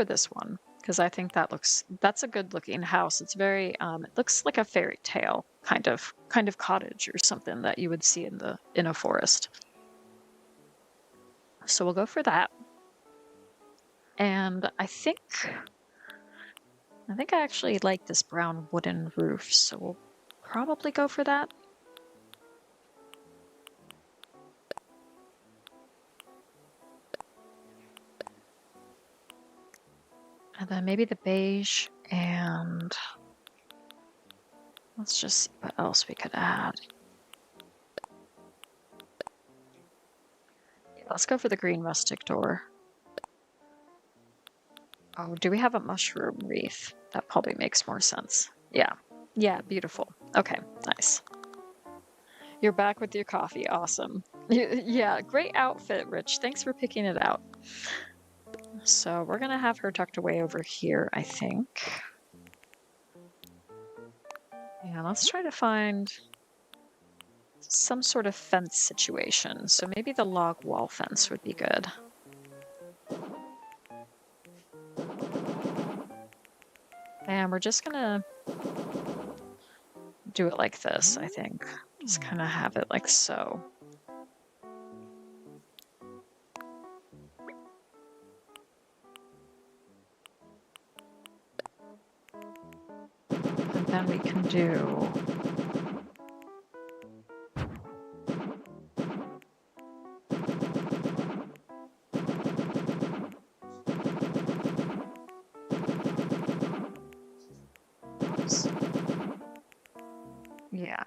this one because I think that's a good looking house. It's very it looks like a fairy tale kind of cottage or something that you would see in a forest. So we'll go for that. And I think I actually like this brown wooden roof, so we'll probably go for that. And then maybe the beige, and let's just see what else we could add. Yeah, let's go for the green rustic door. Oh, do we have a mushroom wreath? That probably makes more sense. Yeah. Yeah, beautiful. Okay, nice. You're back with your coffee. Awesome. Yeah, great outfit, Rich. Thanks for picking it out. So we're going to have her tucked away over here, I think. Yeah, let's try to find some sort of fence situation. So maybe the log wall fence would be good. And we're just going to do it like this, I think. Just kind of have it like so. And then we can do... Oops. Yeah.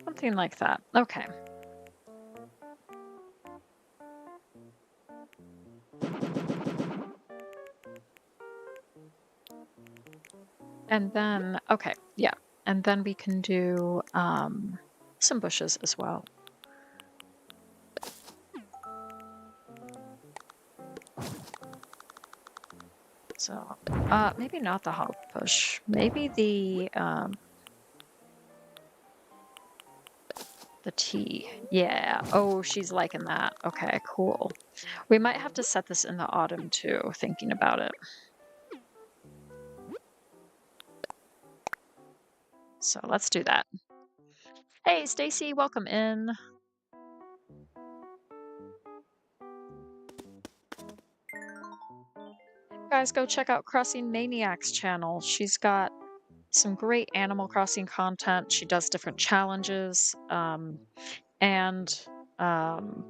Something like that. Okay. And then, okay, yeah. And then we can do some bushes as well. So, maybe not the hog bush. Maybe the tea. Yeah. Oh, she's liking that. Okay, cool. We might have to set this in the autumn too, thinking about it. So let's do that. Hey, Stacy, welcome in. Guys, go check out Crossing Maniac's channel. She's got some great Animal Crossing content. She does different challenges. And Um,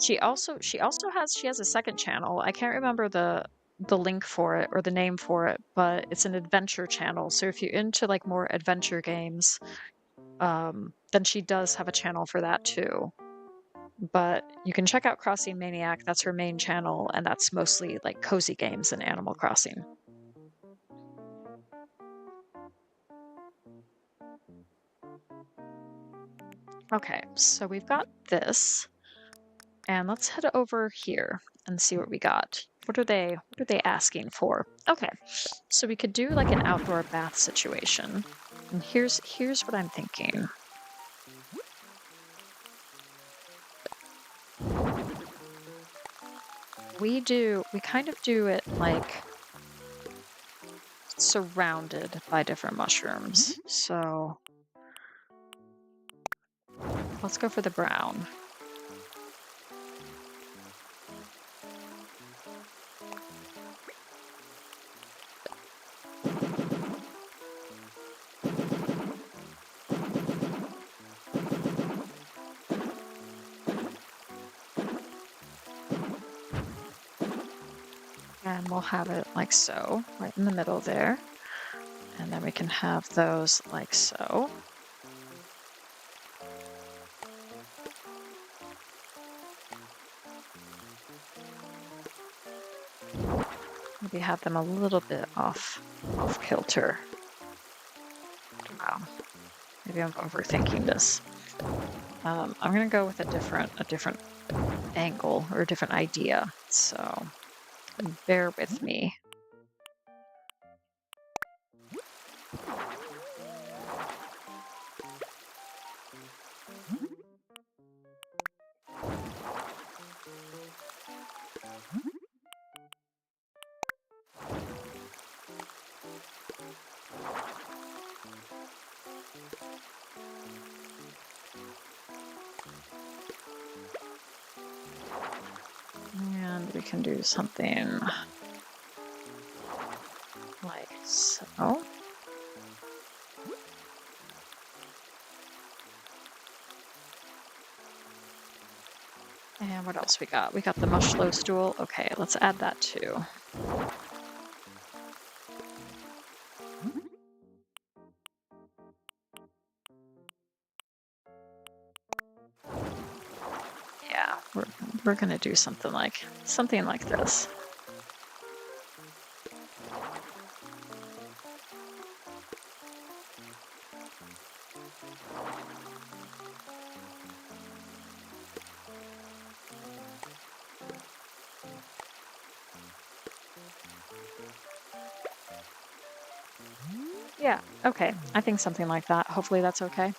she also has a second channel. I can't remember the link for it or the name for it, but it's an adventure channel. So if you're into like more adventure games, then she does have a channel for that too. But you can check out Crossing Maniac. That's her main channel, and that's mostly like cozy games and Animal Crossing. Okay, so we've got this, and let's head over here and see what we got. What are they asking for? Okay, so we could do like an outdoor bath situation. And here's what I'm thinking. We kind of do it like surrounded by different mushrooms. So let's go for the brown. And we'll have it like so, right in the middle there. And then we can have those like so. Maybe have them a little bit off kilter. Wow. Maybe I'm overthinking this. I'm gonna go with a different angle or a different idea. So bear with me. And we can do something like so. And what else we got? We got the mushlow stool. Okay, let's add that too. Yeah, we're gonna do something like this. Yeah, okay. I think something like that. Hopefully that's okay.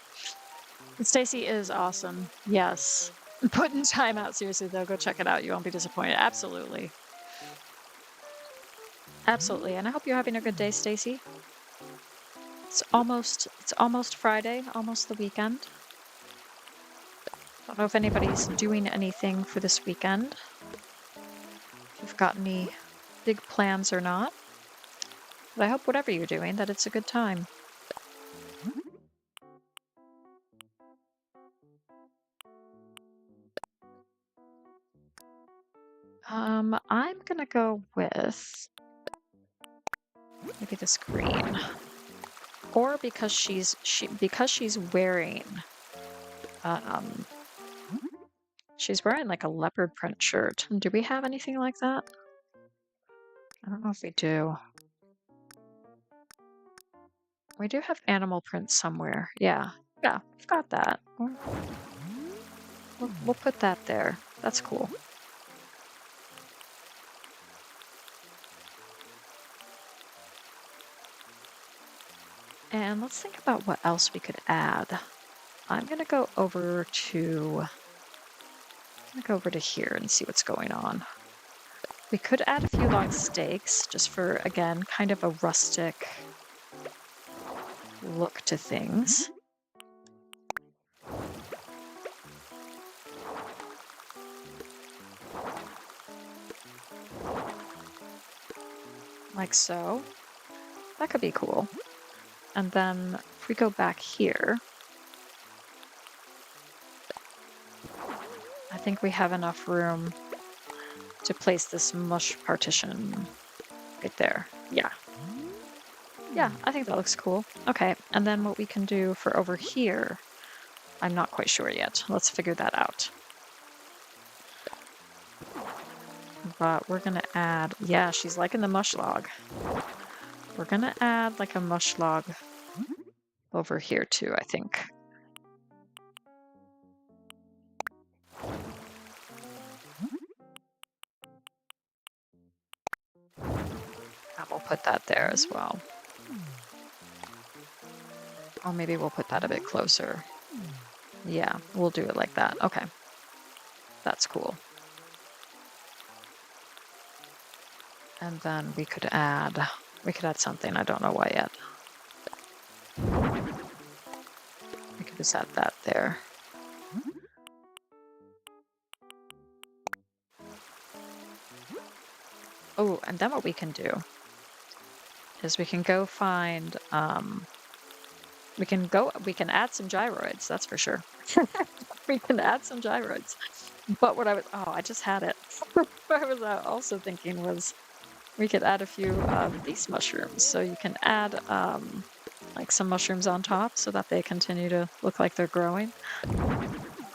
Stacy is awesome. Yes. Putting time out, seriously though, go check it out. You won't be disappointed. Absolutely. Absolutely. And I hope you're having a good day, Stacy. It's almost Friday, almost the weekend. Don't know if anybody's doing anything for this weekend. If you've got any big plans or not. But I hope whatever you're doing, that it's a good time. I'm gonna go with maybe this green. Or because she's wearing she's wearing like a leopard print shirt. Do we have anything like that? I don't know if we do. We do have animal print somewhere. Yeah, we've got that. We'll put that there. That's cool. And let's think about what else we could add. I'm gonna go over to here and see what's going on. We could add a few long stakes just for, again, kind of a rustic look to things. Like so. That could be cool. And then if we go back here, think we have enough room to place this mush partition right there. Yeah. Yeah, I think that looks cool. Okay, and then what we can do for over here, I'm not quite sure yet. Let's figure that out. But we're gonna add, yeah, she's liking the mush log. We're gonna add like a mush log over here too, I think. And we'll put that there as well. Or maybe we'll put that a bit closer. Yeah, we'll do it like that. Okay. That's cool. And then we could add something. I don't know why yet. We could just add that there. Oh, and then what we can do is we can go find, we can add some gyroids, that's for sure. We can add some gyroids. But what I just had it. What I was also thinking was we could add a few of these mushrooms. So you can add like some mushrooms on top so that they continue to look like they're growing.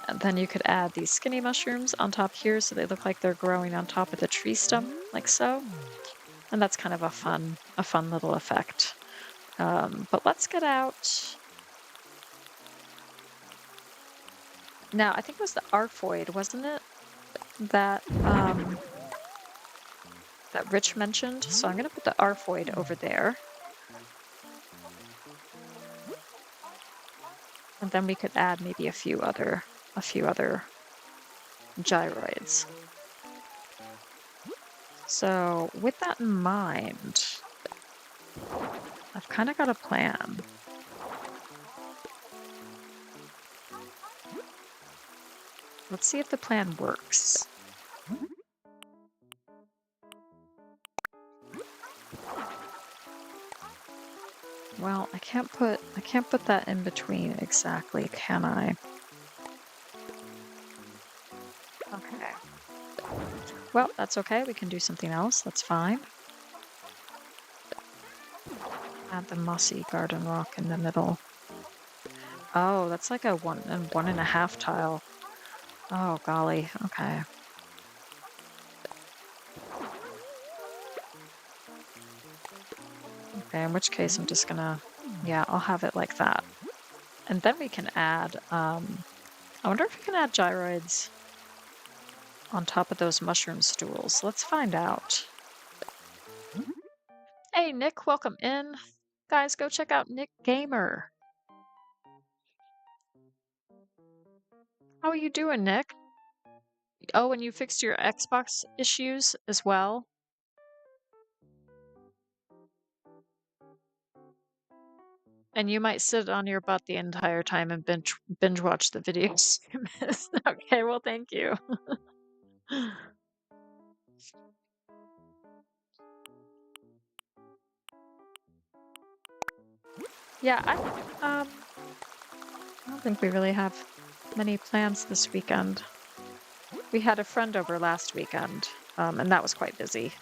And then you could add these skinny mushrooms on top here so they look like they're growing on top of the tree stump, like so. And that's kind of a fun little effect. But let's get out. Now, I think it was the Arfoid, wasn't it? That that Rich mentioned. So I'm gonna put the Arfoid over there. And then we could add maybe a few other gyroids. So with that in mind, I've kind of got a plan. Let's see if the plan works. Well, I can't put that in between exactly, can I? Okay. Well, that's okay. We can do something else. That's fine. Add the mossy garden rock in the middle. Oh, that's like a 1.5 tile. Oh, golly. Okay. Okay, in which case I'm just gonna, yeah, I'll have it like that. And then we can add, I wonder if we can add gyroids on top of those mushroom stools. Let's find out. Hey, Nick, welcome in. Guys, go check out Nick Gamer. How are you doing, Nick? Oh, and you fixed your Xbox issues as well? And you might sit on your butt the entire time and binge watch the videos you missed. Okay, well, thank you. Yeah, I don't think we really have many plans this weekend. We had a friend over last weekend, and that was quite busy.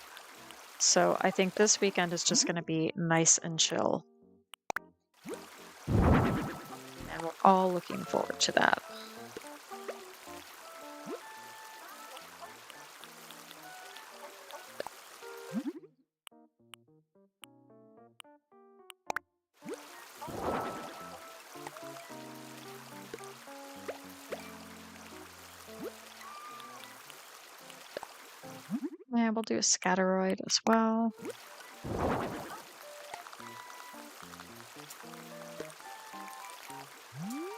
So I think this weekend is just going to be nice and chill. And we're all looking forward to that. And we'll do a scatteroid as well.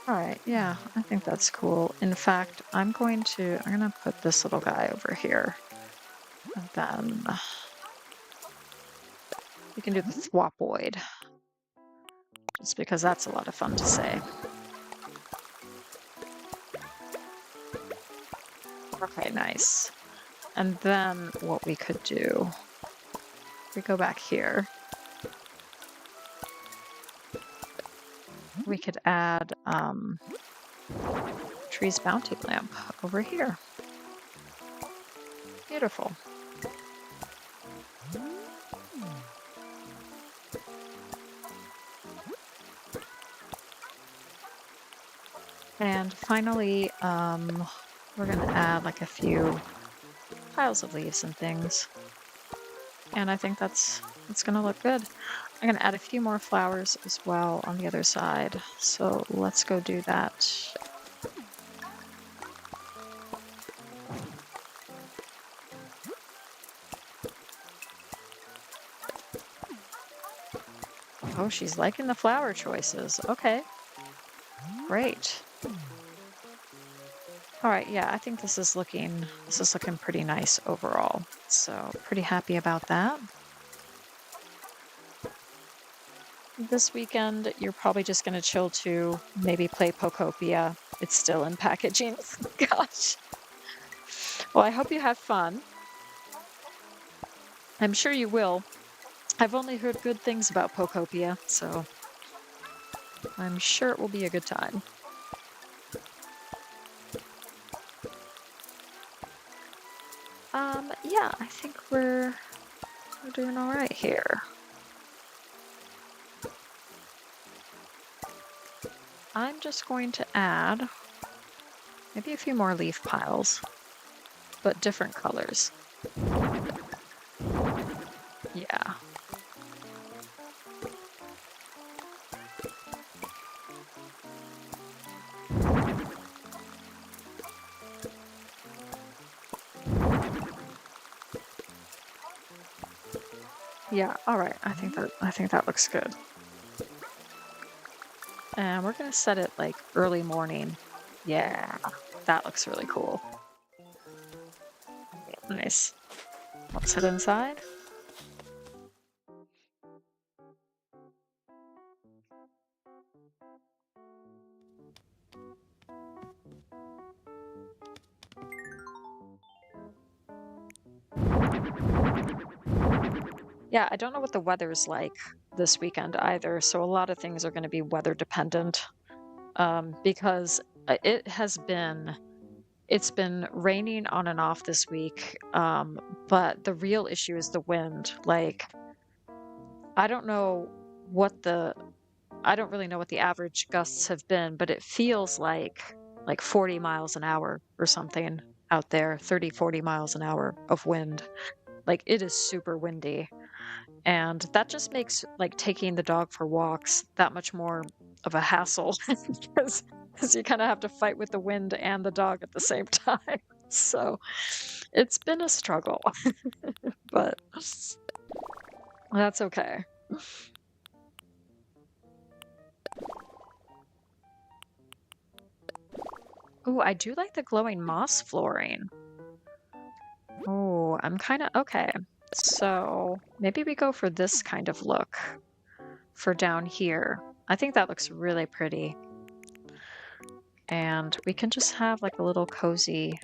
All right, yeah, I think that's cool. In fact, I'm gonna put this little guy over here. And then we can do the thwopoid. Just because that's a lot of fun to say. Okay, nice. And then what we could do, we go back here. We could add Tree's bounty lamp over here. Beautiful. And finally, we're gonna add like a few piles of leaves and things. And I think that's gonna look good. I'm gonna add a few more flowers as well on the other side. So let's go do that. Oh, she's liking the flower choices. Okay. Great. All right, yeah, I think this is looking pretty nice overall. So pretty happy about that. This weekend, you're probably just gonna chill too, maybe play Pokopia. It's still in packaging. Gosh. Well, I hope you have fun. I'm sure you will. I've only heard good things about Pokopia, so I'm sure it will be a good time. Yeah, I think we're doing all right here. I'm just going to add maybe a few more leaf piles, but different colors. Yeah. Yeah, all right. I think that looks good. And we're gonna set it like early morning. Yeah, that looks really cool. Nice. Let's head inside. Yeah, I don't know what the weather's like this weekend either, so a lot of things are going to be weather dependent. Because it's been raining on and off this week. But the real issue is the wind. Like, I don't know what the I don't really know what the average gusts have been, but it feels like 40 miles an hour or something out there, 30, 40 miles an hour of wind. Like, it is super windy. And that just makes like taking the dog for walks that much more of a hassle because you kind of have to fight with the wind and the dog at the same time. So it's been a struggle, but that's okay. Oh, I do like the glowing moss flooring. Oh, I'm kind of okay. So maybe we go for this kind of look for down here. I think that looks really pretty. And we can just have like a little cozy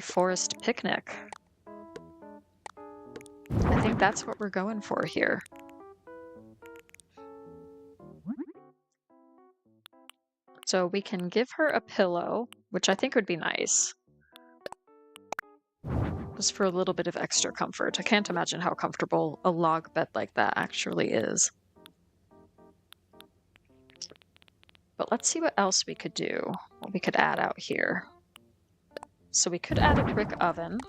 forest picnic. I think that's what we're going for here. So we can give her a pillow, which I think would be nice. Just for a little bit of extra comfort. I can't imagine how comfortable a log bed like that actually is. But let's see what else we could do. What we could add out here. So we could add a brick oven.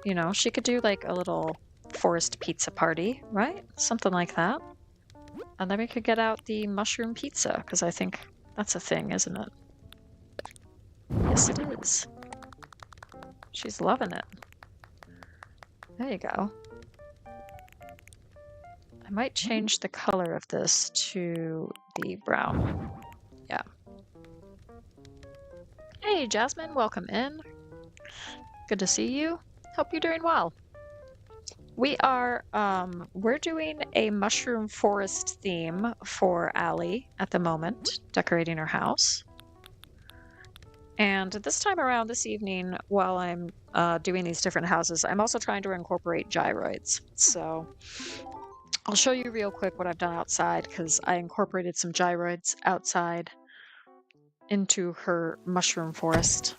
You know, she could do like a little forest pizza party, right? Something like that. And then we could get out the mushroom pizza, because I think that's a thing, isn't it? Yes, it is. She's loving it. There you go. I might change the color of this to the brown. Yeah. Hey, Jasmine, welcome in. Good to see you. Hope you're doing well. We are, we're doing a mushroom forest theme for Allie at the moment, decorating her house. And this time around, this evening, while I'm doing these different houses, I'm also trying to incorporate gyroids. So I'll show you real quick what I've done outside, because I incorporated some gyroids outside. into her mushroom forest.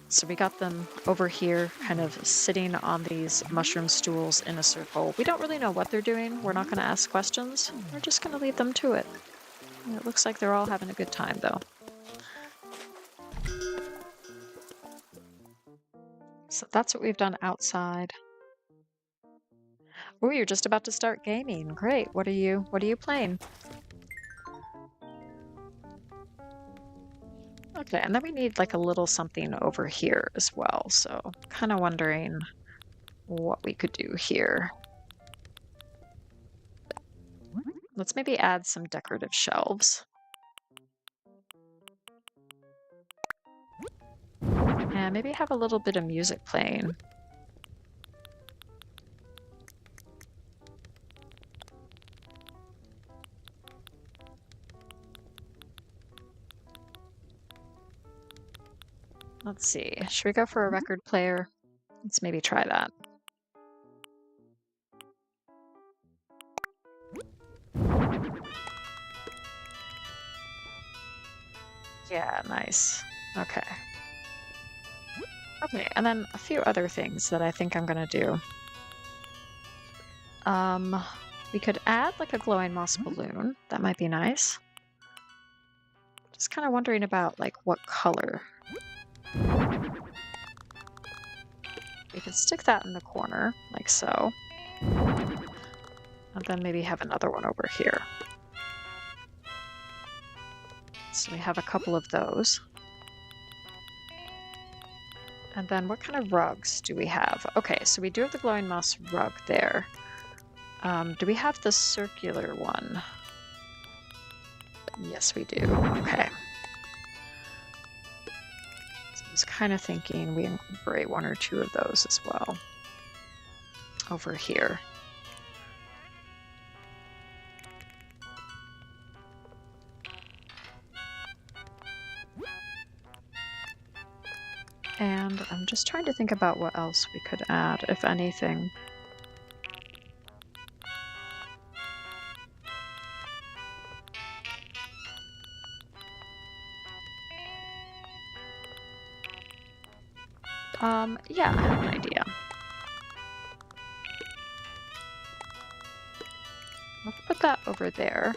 So we got them over here kind of sitting on these mushroom stools in a circle. We don't really know what they're doing. We're not going to ask questions. We're just going to leave them to it. And it looks like they're all having a good time though. So that's what we've done outside. Oh, you're just about to start gaming. Great. What are you playing? Okay, and then we need like a little something over here as well. So kind of wondering what we could do here. Let's maybe add some decorative shelves. And maybe have a little bit of music playing. Let's see. Should we go for a record player? Let's maybe try that. Yeah, nice. Okay. Okay, and then a few other things that I think I'm gonna do. We could add like a glowing moss balloon. That might be nice. Just kind of wondering about like what color. We could stick that in the corner, like so. And then maybe have another one over here. So we have a couple of those. And then what kind of rugs do we have? Okay, so we do have the glowing moss rug there. Do we have the circular one? Yes, we do. Okay. So I was kind of thinking we incorporate one or two of those as well over here. And I'm just trying to think about what else we could add, if anything. Yeah, I have an idea. Let's put that over there.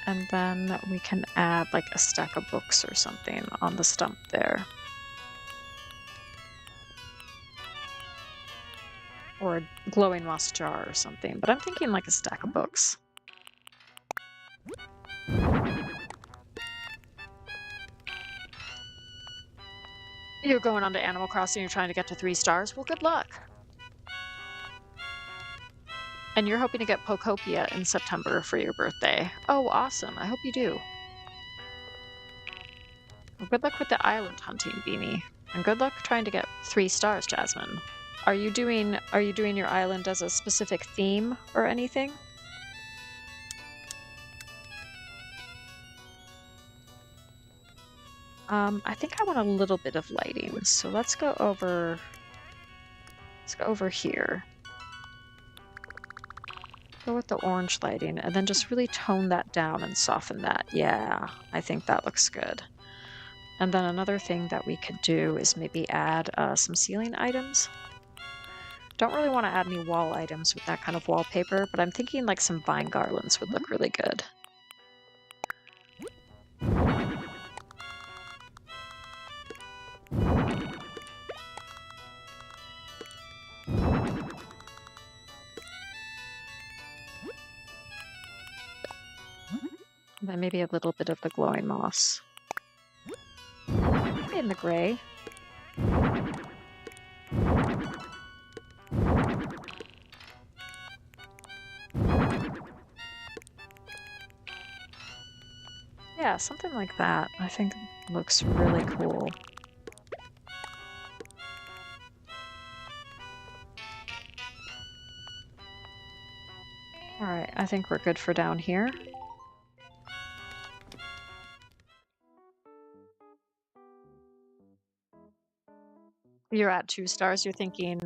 And then we can add like a stack of books or something on the stump there. Or a glowing moss jar or something, but I'm thinking like a stack of books. You're going on to Animal Crossing, you're trying to get to 3 stars? Well, good luck. And you're hoping to get Pokopia in September for your birthday. Oh, awesome. I hope you do. Well, good luck with the island hunting, Beanie. And good luck trying to get 3 stars, Jasmine. Are you doing your island as a specific theme or anything? I think I want a little bit of lighting, so let's go over here. Go with the orange lighting and then just really tone that down and soften that. Yeah, I think that looks good. And then another thing that we could do is maybe add some ceiling items. Don't really want to add any wall items with that kind of wallpaper, but I'm thinking like some vine garlands would look really good. And then maybe a little bit of the glowing moss. Maybe in the gray. Yeah, something like that. I think looks really cool. All right, I think we're good for down here. You're at 2 stars, you're thinking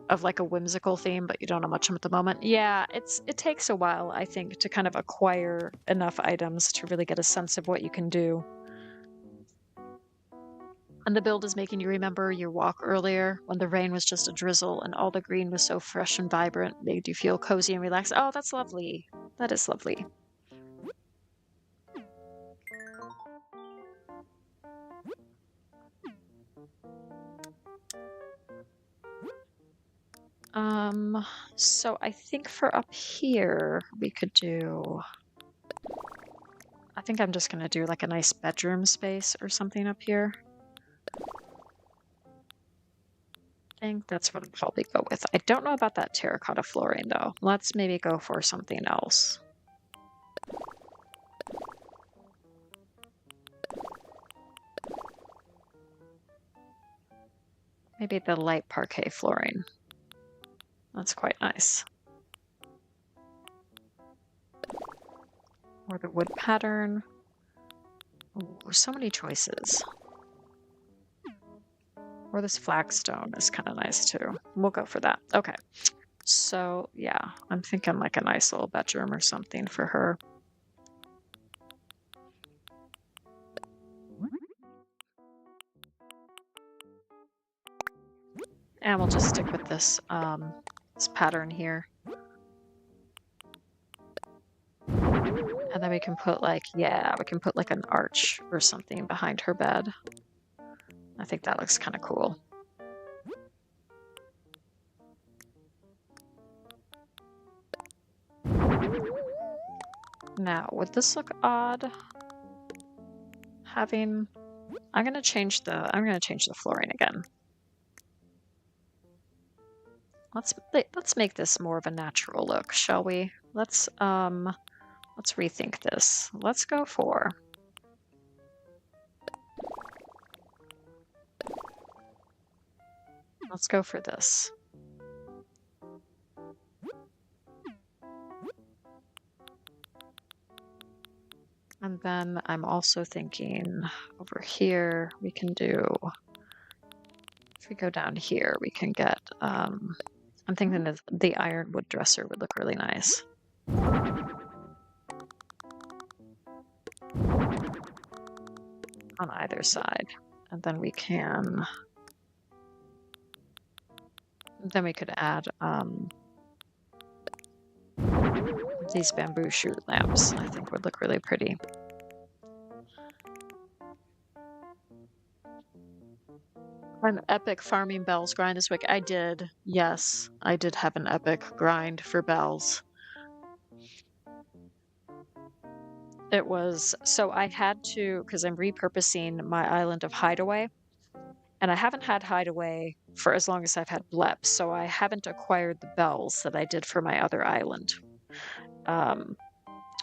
of like a whimsical theme, but you don't know much at the moment. Yeah, it takes a while, I think, to kind of acquire enough items to really get a sense of what you can do. And the build is making you remember your walk earlier when the rain was just a drizzle and all the green was so fresh and vibrant, made you feel cozy and relaxed. Oh, that's lovely. That is lovely. So I think for up here we could do, I think I'm just gonna do like a nice bedroom space or something up here. I think that's what I'll probably go with. I don't know about that terracotta flooring though. Let's maybe go for something else. Maybe the light parquet flooring. That's quite nice. Or the wood pattern. Ooh, so many choices. Or this flagstone is kind of nice too. We'll go for that. Okay. So yeah, I'm thinking like a nice little bedroom or something for her. And we'll just stick with this pattern here. And then we can put like, yeah, we can put like an arch or something behind her bed. I think that looks kind of cool. Now, would this look odd? Having, I'm gonna change the flooring again. Let's make this more of a natural look, shall we? Let's rethink this. Let's go for, this. And then I'm also thinking over here, we can do, if we go down here, we can get, I'm thinking that the ironwood dresser would look really nice. On either side. And then we can, then we could add these bamboo shoot lamps, I think would look really pretty. An epic farming bells grind this week. I did, yes, I did have an epic grind for bells. It was, so I had to, because I'm repurposing my island of Hideaway, and I haven't had Hideaway for as long as I've had Blep, so I haven't acquired the bells that I did for my other island.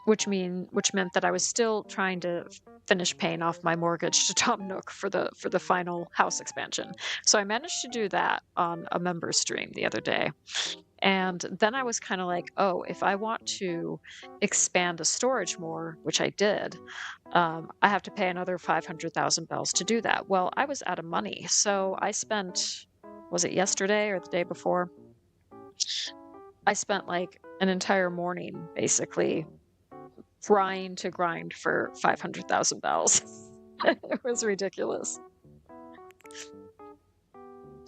Which meant that I was still trying to finish paying off my mortgage to Tom Nook for the final house expansion. So I managed to do that on a member stream the other day. And then I was kind of like, oh, if I want to expand the storage more, which I did, I have to pay another 500,000 bells to do that. Well, I was out of money. So I spent, was it yesterday or the day before? I spent like an entire morning basically trying to grind for 500,000 bells. It was ridiculous.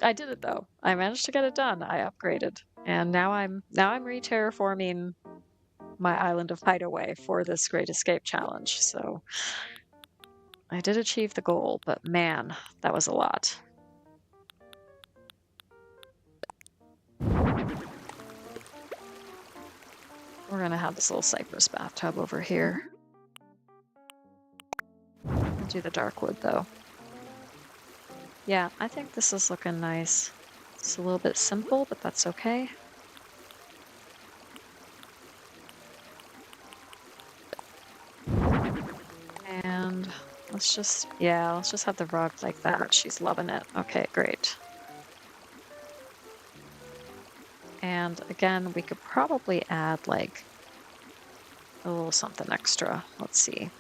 I did it though. I managed to get it done. I upgraded, and now I'm re-terraforming my island of Hideaway for this Great Escape challenge. So I did achieve the goal, but man, that was a lot. We're gonna have this little cypress bathtub over here. I'll do the dark wood though. Yeah, I think this is looking nice. It's a little bit simple, but that's okay. And let's just have the rug like that. She's loving it. Okay, great. And again, we could probably add like a little something extra. Let's see.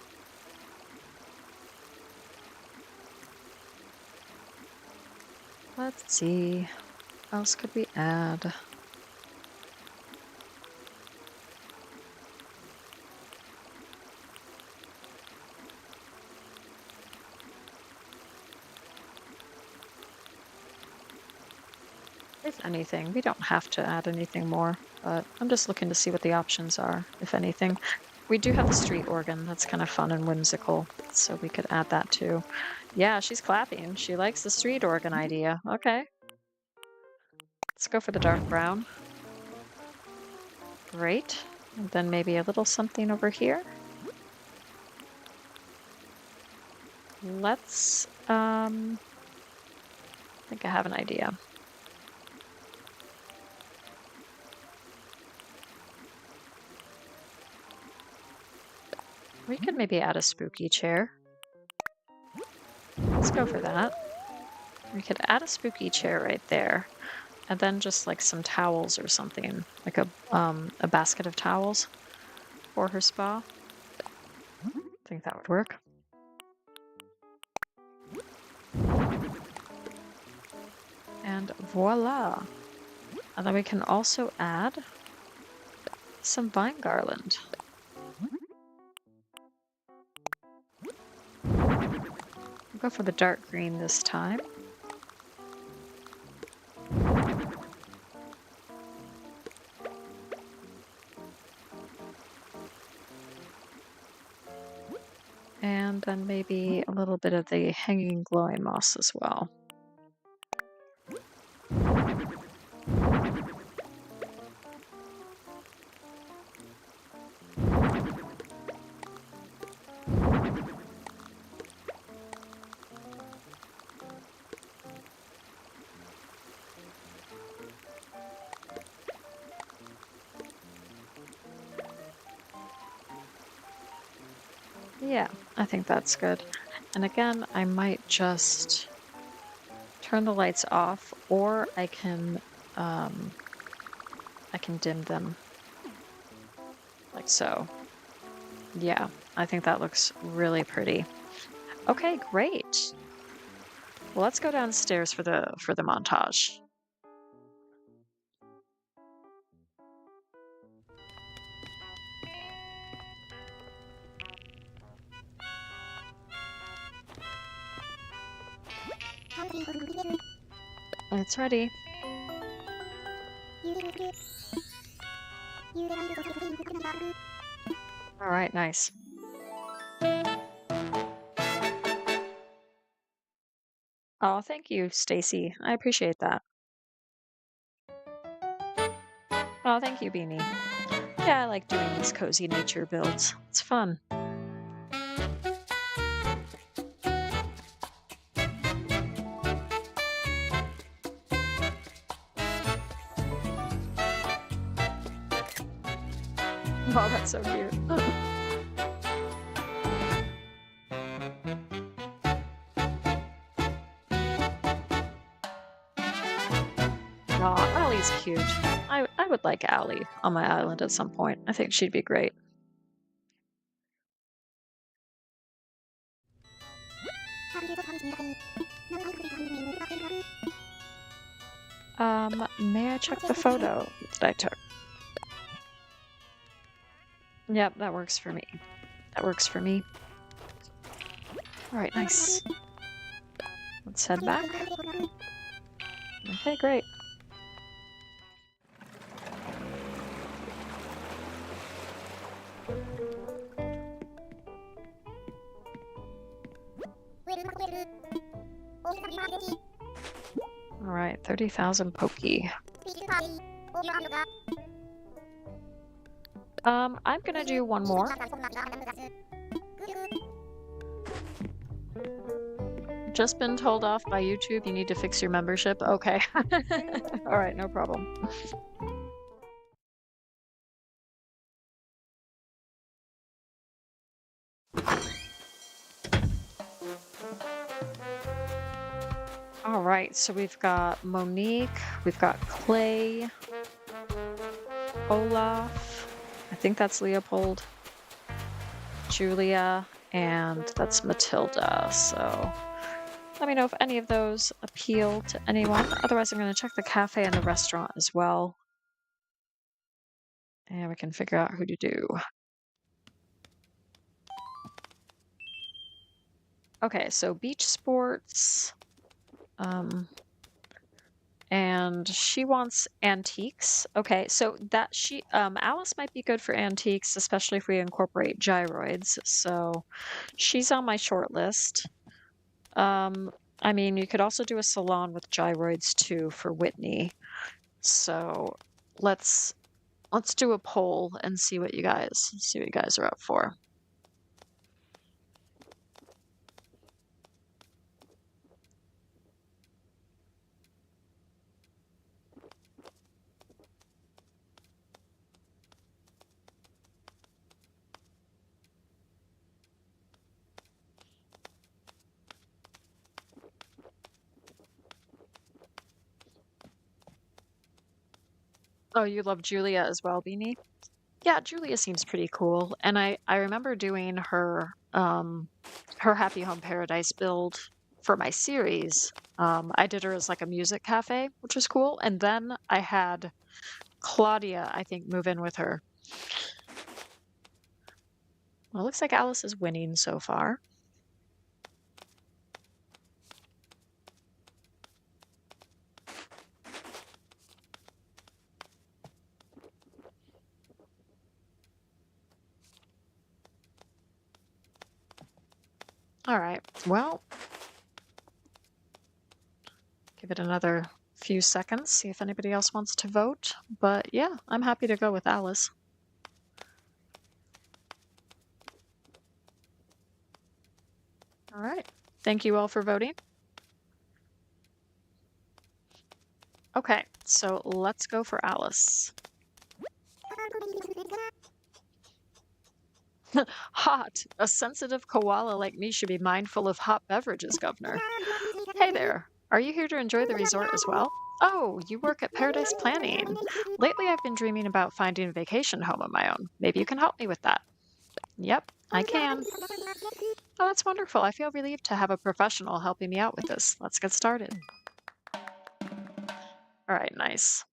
else could we add? If anything, we don't have to add anything more, but I'm just looking to see what the options are, if anything. We do have the street organ. That's kind of fun and whimsical, so we could add that too. Yeah, she's clapping. She likes the street organ idea. Okay. Let's go for the dark brown. Great. And then maybe a little something over here. Let's, I think I have an idea. We could maybe add a spooky chair. Let's go for that. We could add a spooky chair right there. And then just like some towels or something, like a basket of towels for her spa. I think that would work. And voila! And then we can also add some vine garland. We'll go for the dark green this time. And then maybe a little bit of the hanging glowing moss as well. Yeah, I think that's good. And again, I might just turn the lights off, or I can dim them like so. Yeah, I think that looks really pretty. Okay, great. Well, let's go downstairs for the montage. It's ready. All right, nice. Oh, thank you, Stacy. I appreciate that. Oh, thank you, Beanie. Yeah, I like doing these cozy nature builds. It's fun. Oh, that's so cute. Aw, Allie's cute. I would like Allie on my island at some point. I think she'd be great. May I check the photo that I took? Yep, that works for me. That works for me. All right, nice. Let's head back. Okay, great. All right, 30,000 pokey. I'm gonna do one more. Just been told off by YouTube, you need to fix your membership. Okay. All right, no problem. All right, so we've got Monique, we've got Clay, Olaf, I think that's Leopold, Julia, and that's Matilda. So let me me know if any of those appeal to anyone. Otherwise, I'm going to check the cafe and the restaurant as well. And we can figure out who to do. Okay, so beach sports. And she wants antiques. Okay, so that Alice might be good for antiques, especially if we incorporate gyroids. So she's on my short list. I mean, you could also do a salon with gyroids too for Whitney. So let's do a poll and see what you guys are up for. Oh, you love Julia as well, Beanie? Yeah, Julia seems pretty cool. And I remember doing her her Happy Home Paradise build for my series. I did her as like a music cafe, which was cool. And then I had Claudia, I think, move in with her. Well, it looks like Alice is winning so far. All right, well, give it another few seconds, see if anybody else wants to vote. But yeah, I'm happy to go with Alice. All right, thank you all for voting. Okay, so let's go for Alice. Hot. A sensitive koala like me should be mindful of hot beverages, Governor. Hey there. Are you here to enjoy the resort as well? Oh, you work at Paradise Planning. Lately, I've been dreaming about finding a vacation home of my own. Maybe you can help me with that. Yep, I can. Oh, that's wonderful. I feel relieved to have a professional helping me out with this. Let's get started. All right, nice.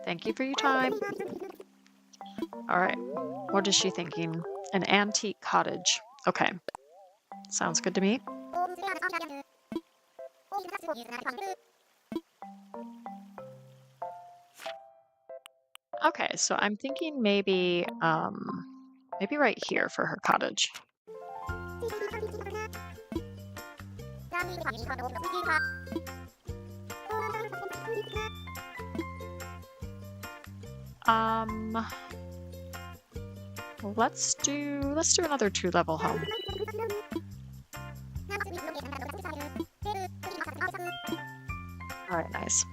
Thank you for your time. All right, what is she thinking? An antique cottage. Okay, sounds good to me. Okay, so I'm thinking maybe right here for her cottage. Let's do another 2-level home. All right, nice.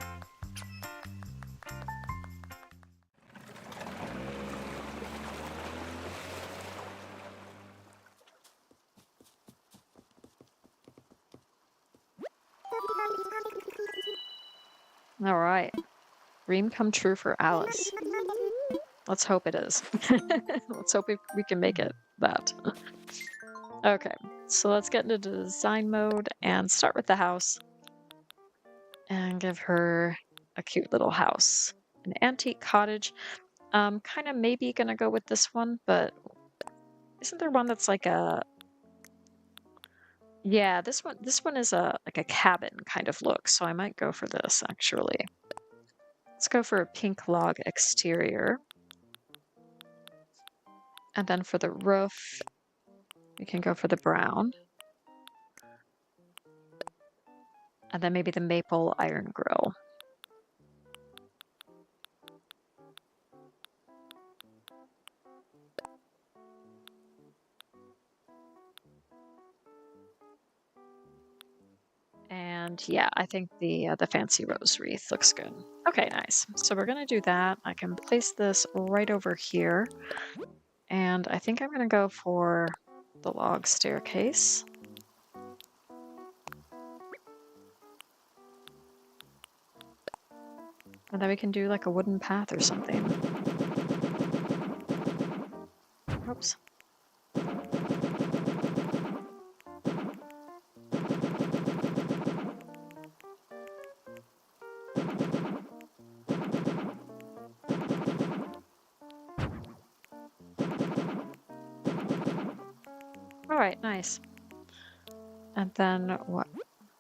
All right. Dream come true for Alice. Let's hope it is. Let's hope we can make it that. Okay, so let's get into design mode and start with the house. And give her a cute little house. An antique cottage. Kind of maybe gonna go with this one, but isn't there one that's like a... Yeah, this one is like a cabin kind of look, so I might go for this actually. Let's go for a pink log exterior. And then for the roof, we can go for the brown. And then maybe the maple iron grill. And yeah, I think the fancy rose wreath looks good. Okay, nice. So we're gonna do that. I can place this right over here. And I think I'm gonna go for the log staircase. And then we can do like a wooden path or something. Oops. All right, nice. And then what?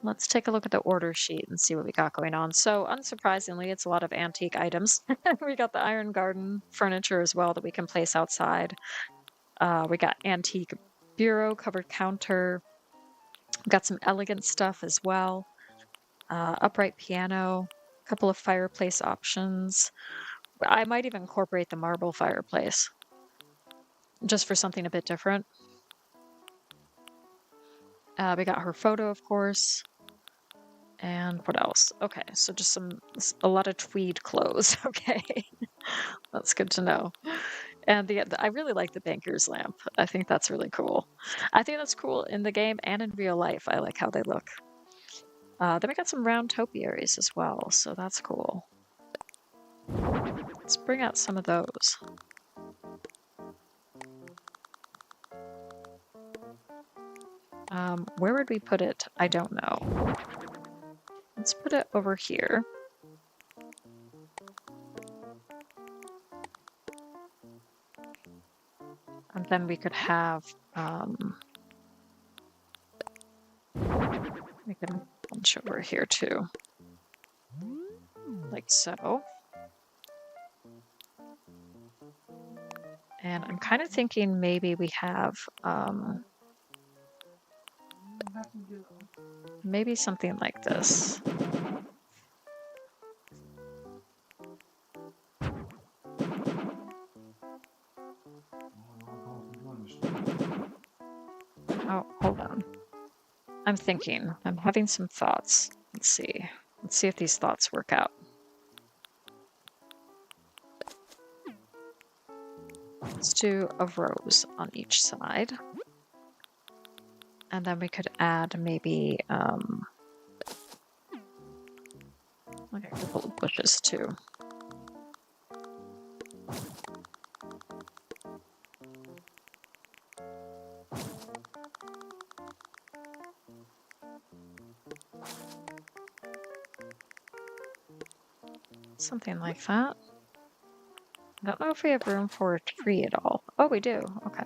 Let's take a look at the order sheet and see what we got going on. So unsurprisingly, it's a lot of antique items. We got the Iron Garden furniture as well that we can place outside. We got antique bureau, covered counter. Got some elegant stuff as well. Upright piano, a couple of fireplace options. I might even incorporate the marble fireplace just for something a bit different. We got her photo, of course. And what else? Okay, so just a lot of tweed clothes. Okay, that's good to know. And I really like the banker's lamp. I think that's really cool. I think that's cool in the game and in real life. I like how they look. Then we got some round topiaries as well, so that's cool. Let's bring out some of those. Where would we put it? I don't know. Let's put it over here. And then we could have, we can bunch over here too. Like so. And I'm kind of thinking maybe we have, maybe something like this. Oh, hold on. I'm thinking. I'm having some thoughts. Let's see. Let's see if these thoughts work out. Let's do a rose on each side. And then we could add maybe like a couple of bushes too. Something like that. I don't know if we have room for a tree at all. Oh, we do. Okay.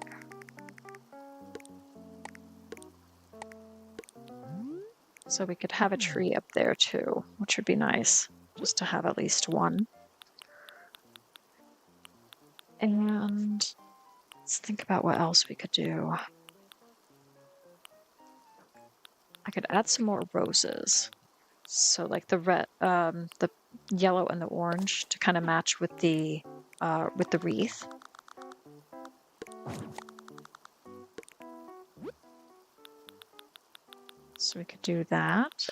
So we could have a tree up there too, which would be nice, just to have at least one. And let's think about what else we could do. I could add some more roses. So like the red, the yellow and the orange to kind of match with the wreath. So we could do that.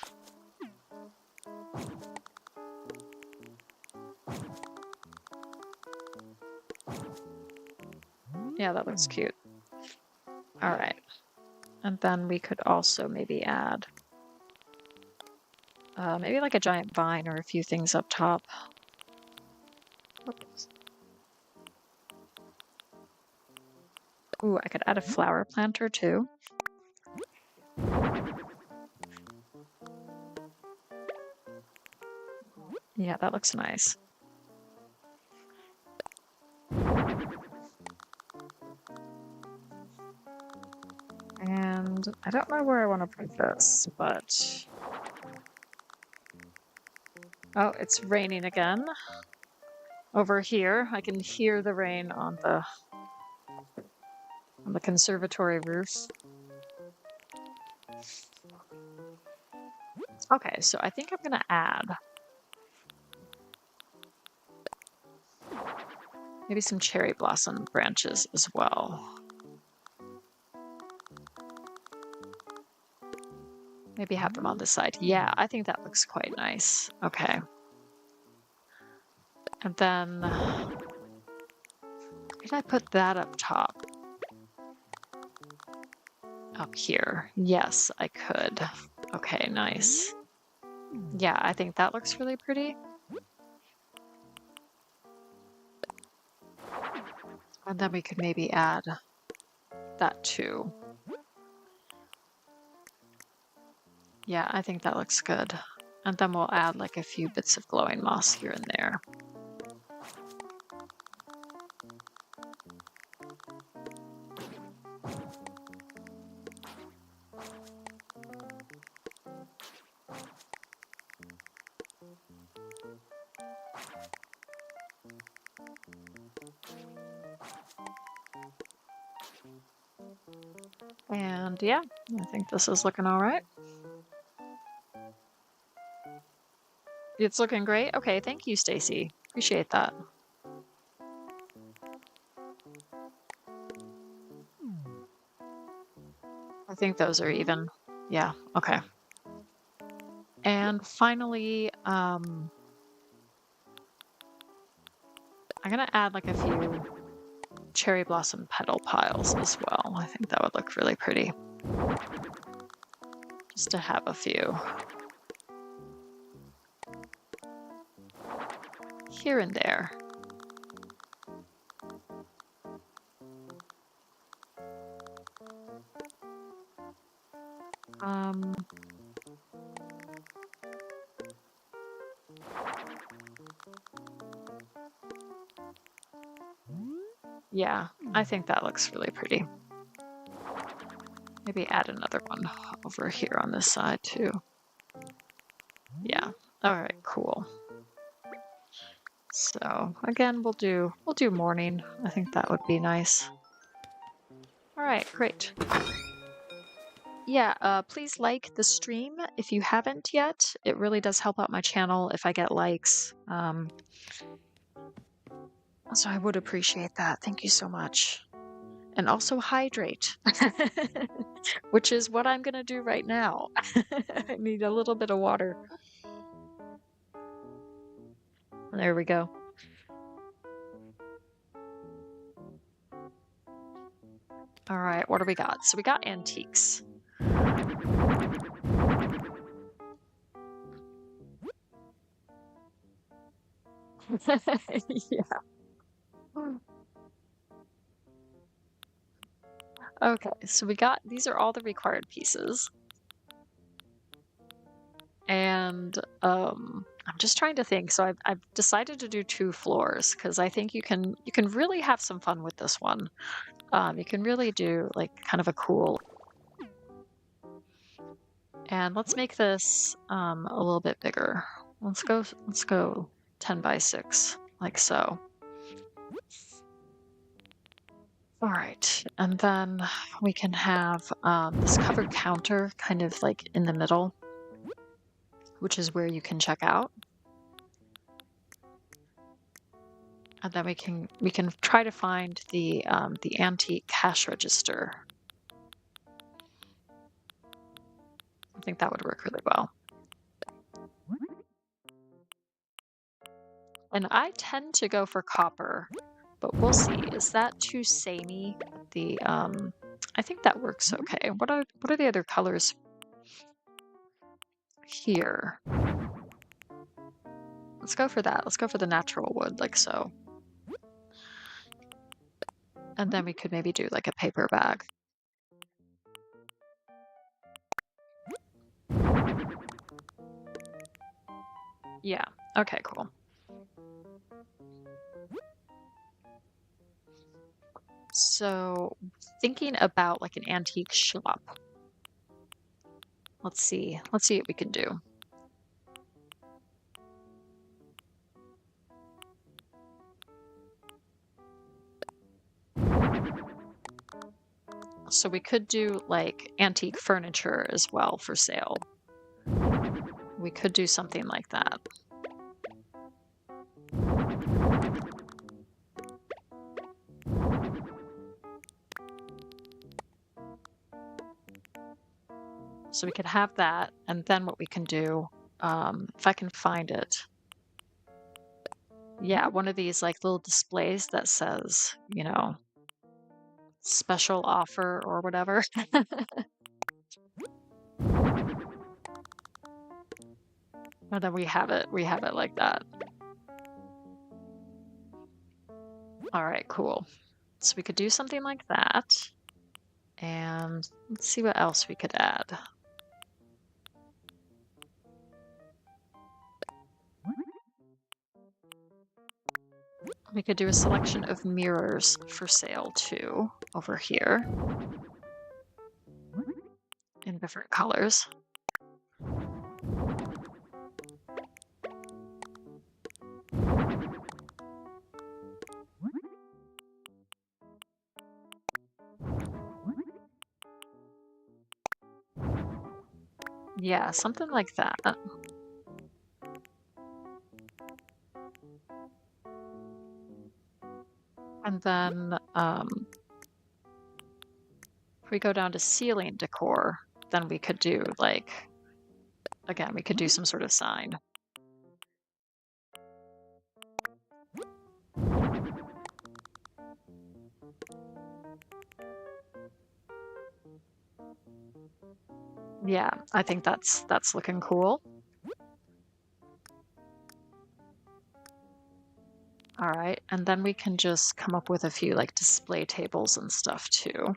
Yeah, that looks cute. All right. And then we could also maybe add maybe like a giant vine or a few things up top. Oops. Ooh, I could add a flower planter too. Yeah, that looks nice. And I don't know where I want to put this, but... Oh, it's raining again. Over here, I can hear the rain on the conservatory roof. Okay, so I think I'm gonna add maybe some cherry blossom branches as well. Maybe have them on the side. Yeah, I think that looks quite nice. Okay. And then, did I put that up top? Up here. Yes, I could. Okay, nice. Yeah, I think that looks really pretty. And then we could maybe add that too. Yeah, I think that looks good. And then we'll add like a few bits of glowing moss here and there. And yeah, I think this is looking all right. It's looking great. Okay, thank you, Stacy. Appreciate that. I think those are even. Yeah, okay. And finally, I'm gonna add like a few cherry blossom petal piles as well. I think that would look really pretty. Just to have a few. Here and there. Yeah, I think that looks really pretty. Maybe add another one over here on this side too. Yeah. All right, cool. So again, we'll do morning. I think that would be nice. All right, great. Yeah, please like the stream if you haven't yet. It really does help out my channel if I get likes. So I would appreciate that. Thank you so much. And also hydrate, which is what I'm gonna do right now. I need a little bit of water. There we go. All right, what do we got? So we got antiques. Yeah. Okay, so we got, these are all the required pieces. And I'm just trying to think. So I've decided to do 2 floors because I think you can really have some fun with this one. You can really do like kind of a cool. And let's make this a little bit bigger. Let's go 10 by 6 like so. All right, and then we can have this covered counter kind of like in the middle, which is where you can check out. And then we can try to find the antique cash register. I think that would work really well. And I tend to go for copper, but we'll see. Is that too samey? The I think that works okay. What are the other colors here? Let's go for that. Let's go for the natural wood, like so. And then we could maybe do like a paper bag. Yeah, okay, cool. So thinking about like an antique shop. Let's see what we can do. So we could do like antique furniture as well for sale. We could do something like that. So we could have that, and then what we can do, if I can find it. Yeah, one of these like little displays that says, you know, special offer or whatever. And then we have it like that. All right, cool. So we could do something like that. And let's see what else we could add. We could do a selection of mirrors for sale too, over here, in different colors. Yeah, something like that. And then if we go down to ceiling decor, then we could do like, again, we could do some sort of sign. Yeah, I think that's looking cool. All right, and then we can just come up with a few like display tables and stuff too.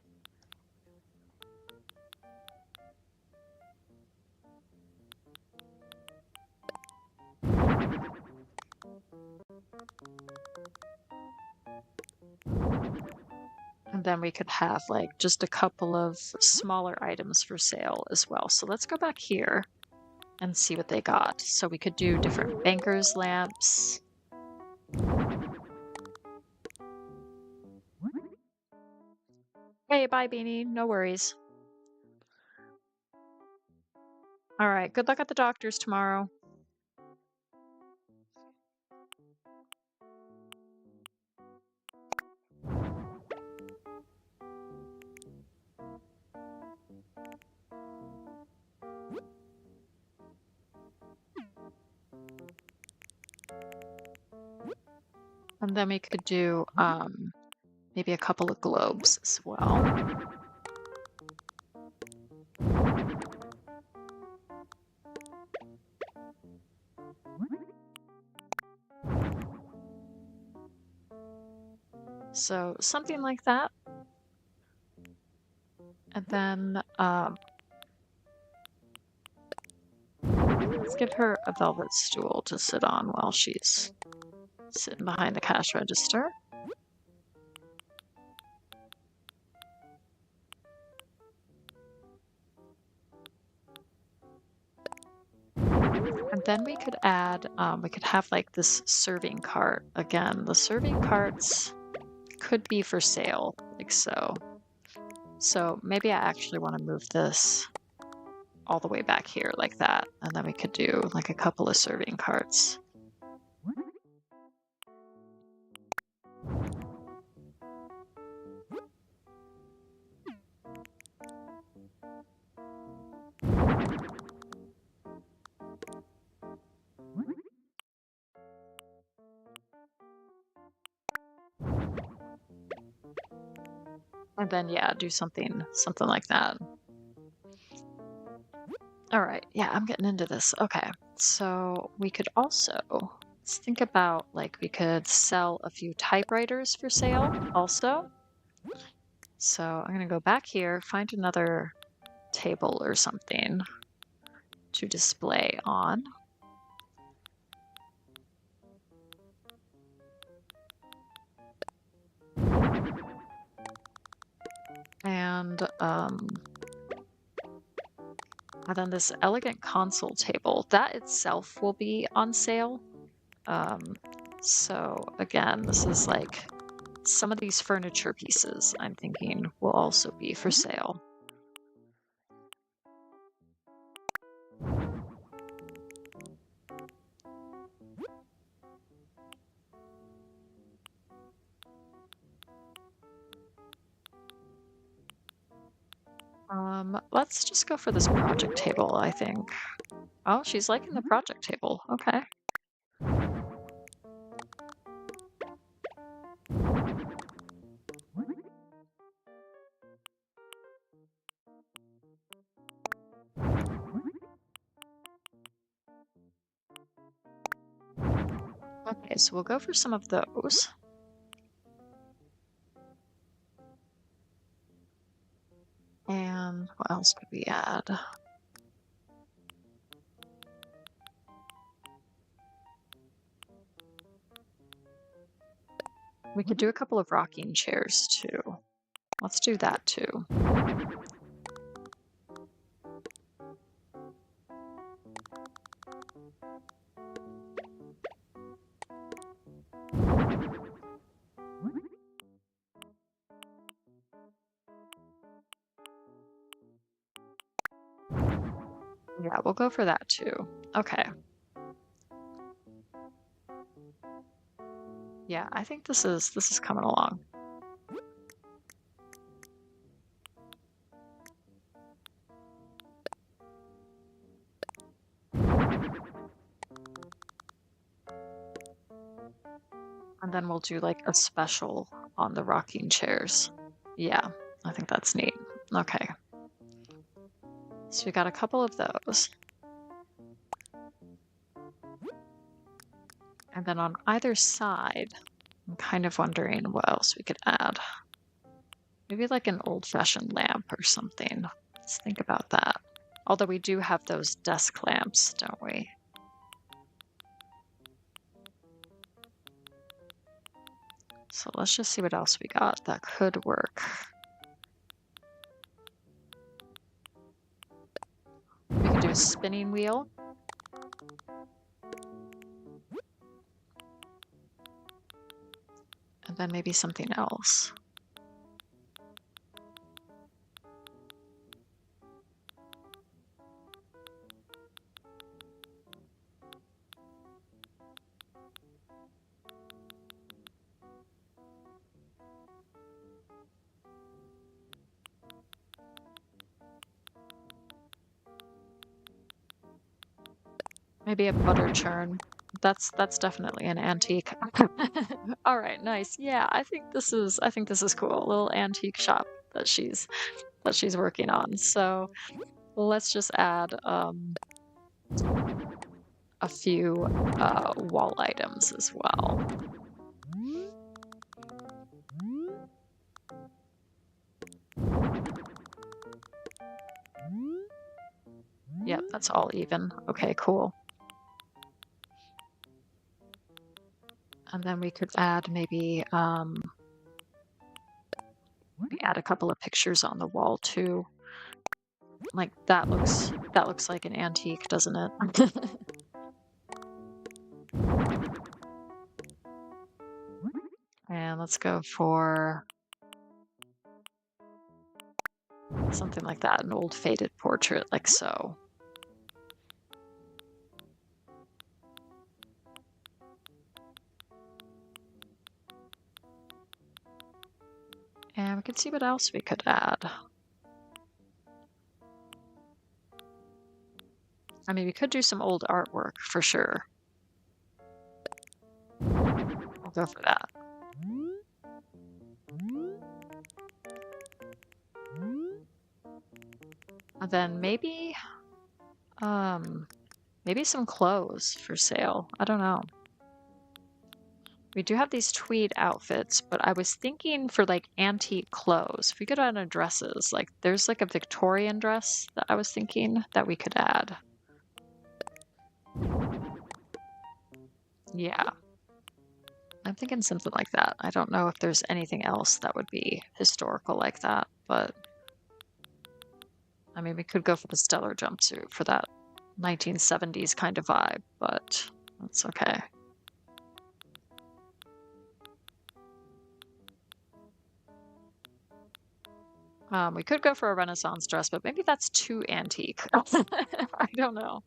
And then we could have like just a couple of smaller items for sale as well. So let's go back here and see what they got. So we could do different bankers lamps. Hey, bye, Beanie. No worries. All right. Good luck at the doctor's tomorrow. And then we could do maybe a couple of globes as well. So something like that. And then let's give her a velvet stool to sit on while she's sitting behind the cash register. And then we could add, we could have like this serving cart. Again, the serving carts could be for sale, like so. So maybe I actually want to move this all the way back here like that. And then we could do like a couple of serving carts. And then, yeah, do something like that. All right, yeah, I'm getting into this. Okay, so we could also, let's think about like we could sell a few typewriters for sale also. So I'm gonna go back here, find another table or something to display on. And then this elegant console table, that itself will be on sale. So again, this is like some of these furniture pieces I'm thinking will also be for sale. Let's just go for this project table, I think. Oh, she's liking the project table. Okay. Okay, so we'll go for some of those. And what else could we add? We could do a couple of rocking chairs too. Let's do that too. Yeah, we'll go for that too. Okay. Yeah, I think this is coming along. And then we'll do like a special on the rocking chairs. Yeah, I think that's neat. Okay. So we got a couple of those. And then on either side, I'm kind of wondering what else we could add. Maybe like an old-fashioned lamp or something. Let's think about that. Although we do have those desk lamps, don't we? So let's just see what else we got that could work. We could do a spinning wheel. And then maybe something else. Maybe a butter churn. That's definitely an antique. All right, nice. Yeah, I think this is cool. A little antique shop that she's working on. So let's just add a few wall items as well. Yep, that's all even. Okay, cool. And then we could add maybe add a couple of pictures on the wall too. Like that looks like an antique, doesn't it? And let's go for something like that, an old faded portrait like so. And we can see what else we could add. I mean, we could do some old artwork for sure. We'll go for that. And then maybe some clothes for sale. I don't know. We do have these tweed outfits, but I was thinking for like antique clothes. If we could add on dresses, like there's like a Victorian dress that I was thinking that we could add. Yeah. I'm thinking something like that. I don't know if there's anything else that would be historical like that, but I mean, we could go for the stellar jumpsuit for that 1970s kind of vibe, but that's okay. We could go for a Renaissance dress, but maybe that's too antique. I don't know.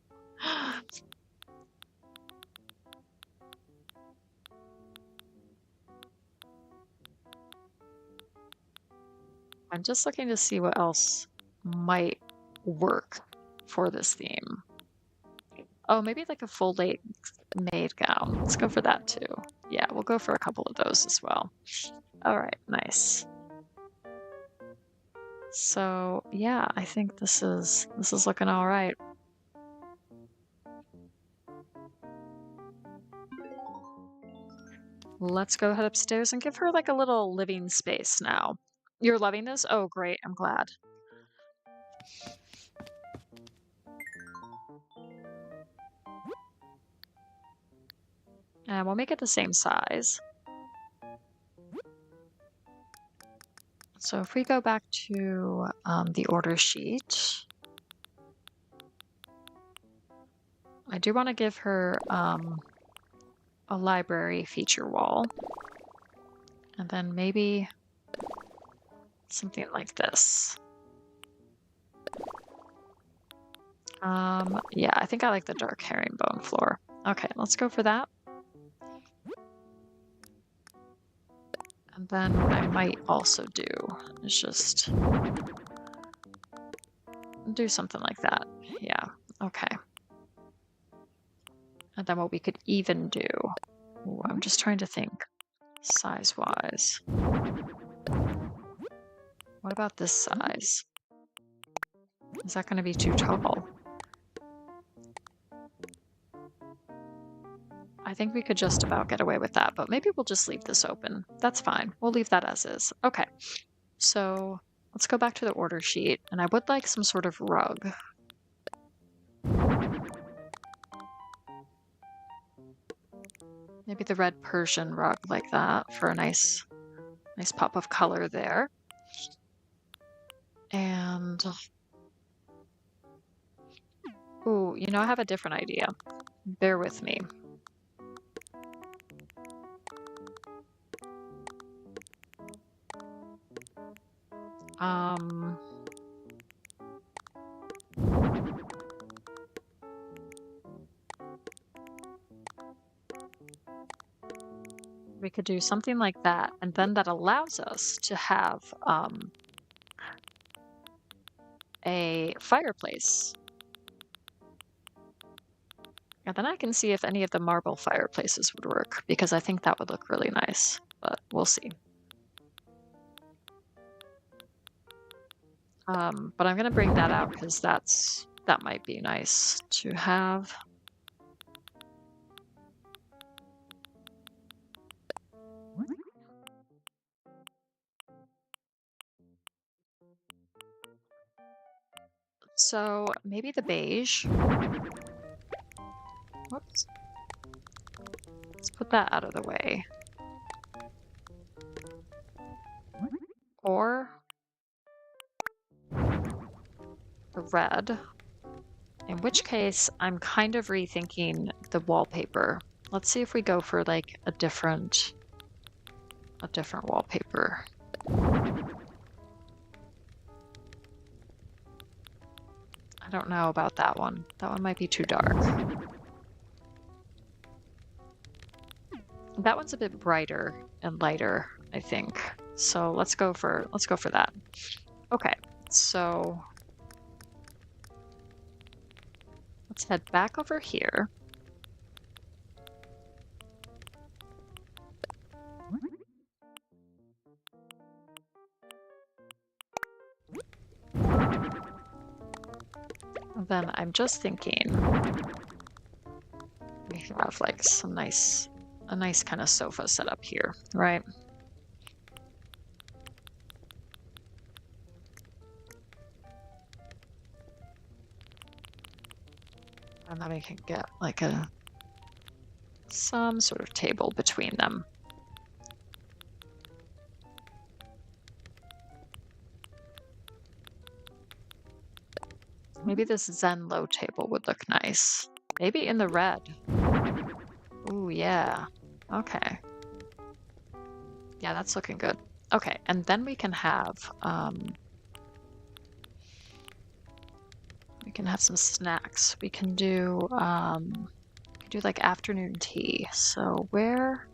I'm just looking to see what else might work for this theme. Oh, maybe like a full length maid gown. Let's go for that too. Yeah, we'll go for a couple of those as well. All right, nice. So yeah, I think this is looking all right. Let's go head upstairs and give her like a little living space now. You're loving this? Oh, great. I'm glad. And we'll make it the same size. So if we go back to the order sheet, I do want to give her a library feature wall. And then maybe something like this. Yeah, I think I like the dark herringbone floor. Okay, let's go for that. And then what I might also do is just do something like that. Yeah, okay. And then what we could even do, ooh, I'm just trying to think size-wise. What about this size? Is that going to be too tall? I think we could just about get away with that, but maybe we'll just leave this open. That's fine. We'll leave that as is. Okay, so let's go back to the order sheet, and I would like some sort of rug. Maybe the red Persian rug like that for a nice pop of color there. And, ooh, you know, I have a different idea. Bear with me. We could do something like that, and then that allows us to have a fireplace. And then I can see if any of the marble fireplaces would work, because I think that would look really nice, but we'll see. But I'm going to bring that out because that might be nice to have. So maybe the beige. Whoops. Let's put that out of the way. Or the red. In which case, I'm kind of rethinking the wallpaper. Let's see if we go for like a different wallpaper. I don't know about that one. That one might be too dark. That one's a bit brighter and lighter, I think. So let's go for that. Okay, so let's head back over here. And then I'm just thinking we have like a nice kind of sofa set up here, right? And then we can get like some sort of table between them. Maybe this Zenlo table would look nice. Maybe in the red. Ooh, yeah. Okay. Yeah, that's looking good. Okay, and then we can have some snacks. We can do like afternoon tea. So where?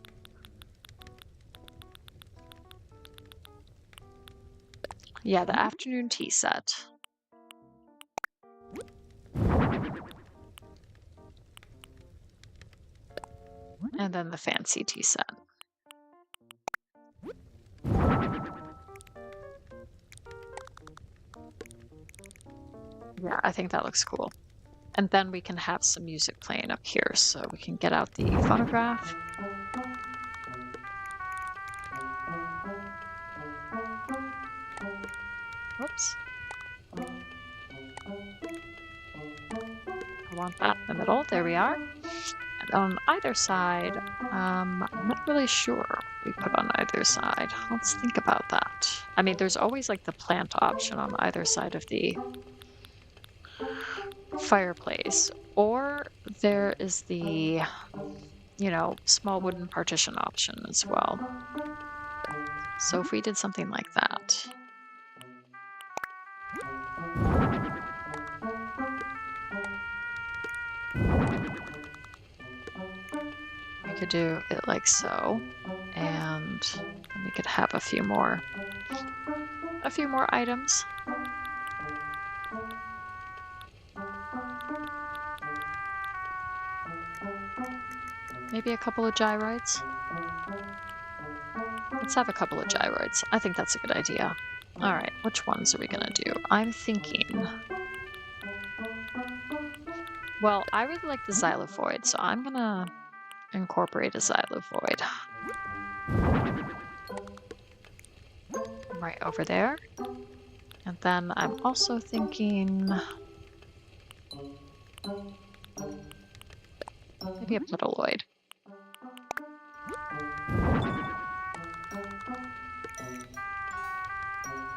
Yeah, the afternoon tea set. And then the fancy tea set. Yeah, I think that looks cool. And then we can have some music playing up here, so we can get out the phonograph. Whoops. I want that in the middle. There we are. And on either side, I'm not really sure what we put on either side. Let's think about that. I mean, there's always like the plant option on either side of the fireplace, or there is the, small wooden partition option as well. So if we did something like that. We could do it like so, and we could have a few more items. Maybe a couple of gyroids. Let's have a couple of gyroids. I think that's a good idea. All right, which ones are we gonna do? I'm thinking. Well, I really like the xylophoid, so I'm gonna incorporate a xylophoid. Right over there. And then I'm also thinking maybe a petaloid.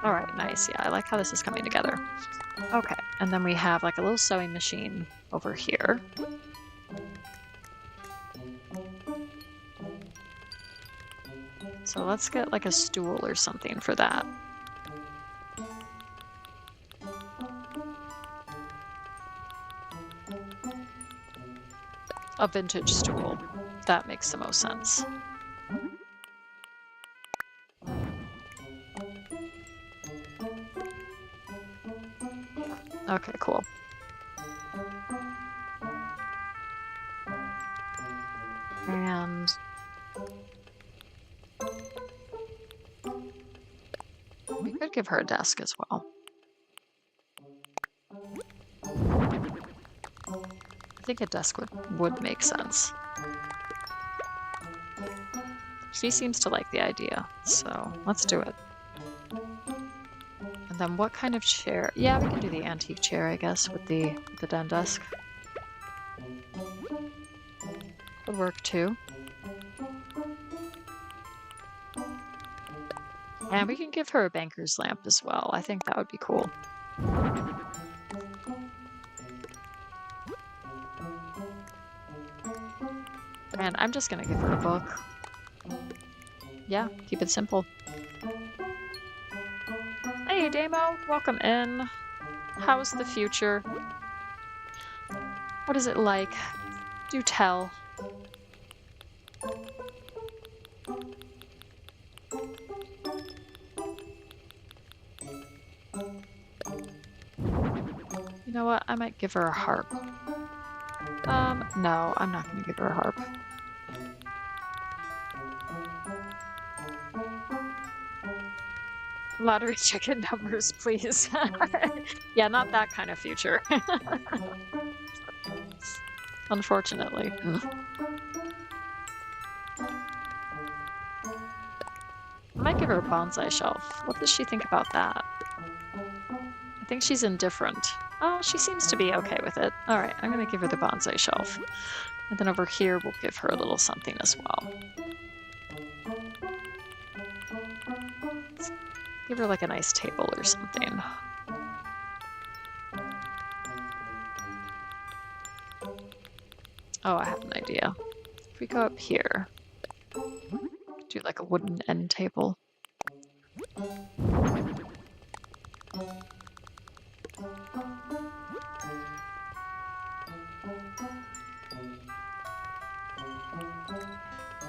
All right, nice. Yeah, I like how this is coming together. Okay, and then we have like a little sewing machine over here. So let's get like a stool or something for that. A vintage stool. That makes the most sense. Okay, cool. And we could give her a desk as well. I think a desk would make sense. She seems to like the idea, so let's do it. And then what kind of chair? Yeah, we can do the antique chair, I guess, with the den desk. Would work too. And we can give her a banker's lamp as well. I think that would be cool. And I'm just gonna give her a book. Yeah, keep it simple. Hey, Damo, welcome in. How's the future? What is it like? Do tell. You know what? I might give her a harp. No, I'm not gonna give her a harp. Lottery ticket numbers, please. Yeah, not that kind of future. Unfortunately. I might give her a bonsai shelf. What does she think about that? I think she's indifferent. Oh, she seems to be okay with it. All right, I'm gonna give her the bonsai shelf. And then over here, we'll give her a little something as well. Give her like a nice table or something. Oh, I have an idea. If we go up here, do like a wooden end table.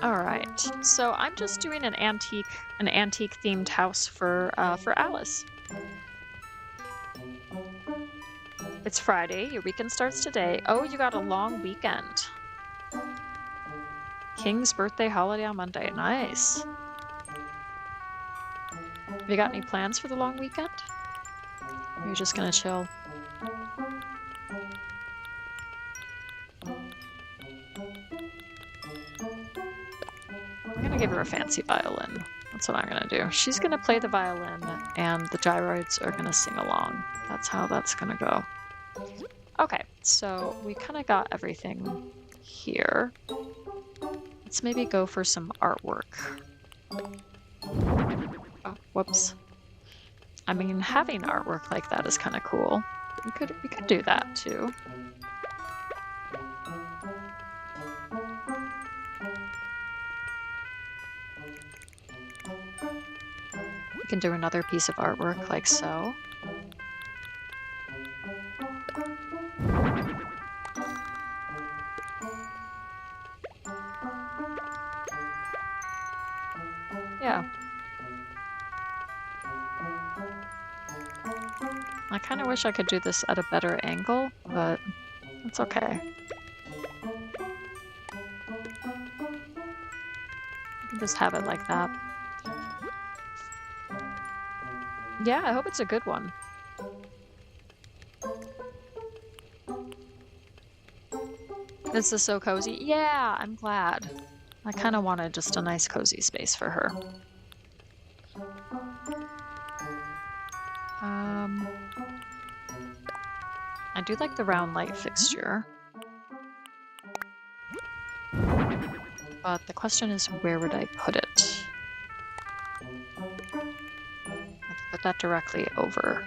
All right, so I'm just doing an antique themed house for Alice. It's Friday. Your weekend starts today. Oh, you got a long weekend. King's birthday holiday on Monday. Nice. Have you got any plans for the long weekend? Or are you just gonna chill? I'm gonna give her a fancy violin. That's what I'm gonna do. She's gonna play the violin, and the gyroids are gonna sing along. That's how that's gonna go. Okay, so we kind of got everything here. Let's maybe go for some artwork. Oh, whoops. I mean, having artwork like that is kind of cool. We could do that too. We can do another piece of artwork like so. Yeah. I kind of wish I could do this at a better angle, but it's okay. You can just have it like that. Yeah, I hope it's a good one. This is so cozy. Yeah, I'm glad. I kind of wanted just a nice cozy space for her. I do like the round light fixture. But the question is, where would I put it? I could put that directly over.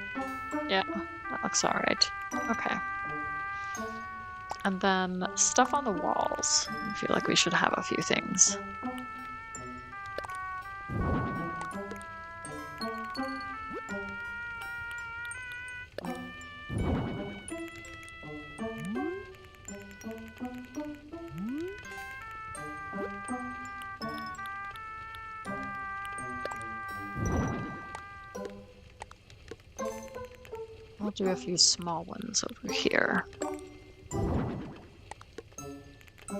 Yeah, that looks all right. Okay. And then stuff on the walls. I feel like we should have a few things. I'll do a few small ones over here.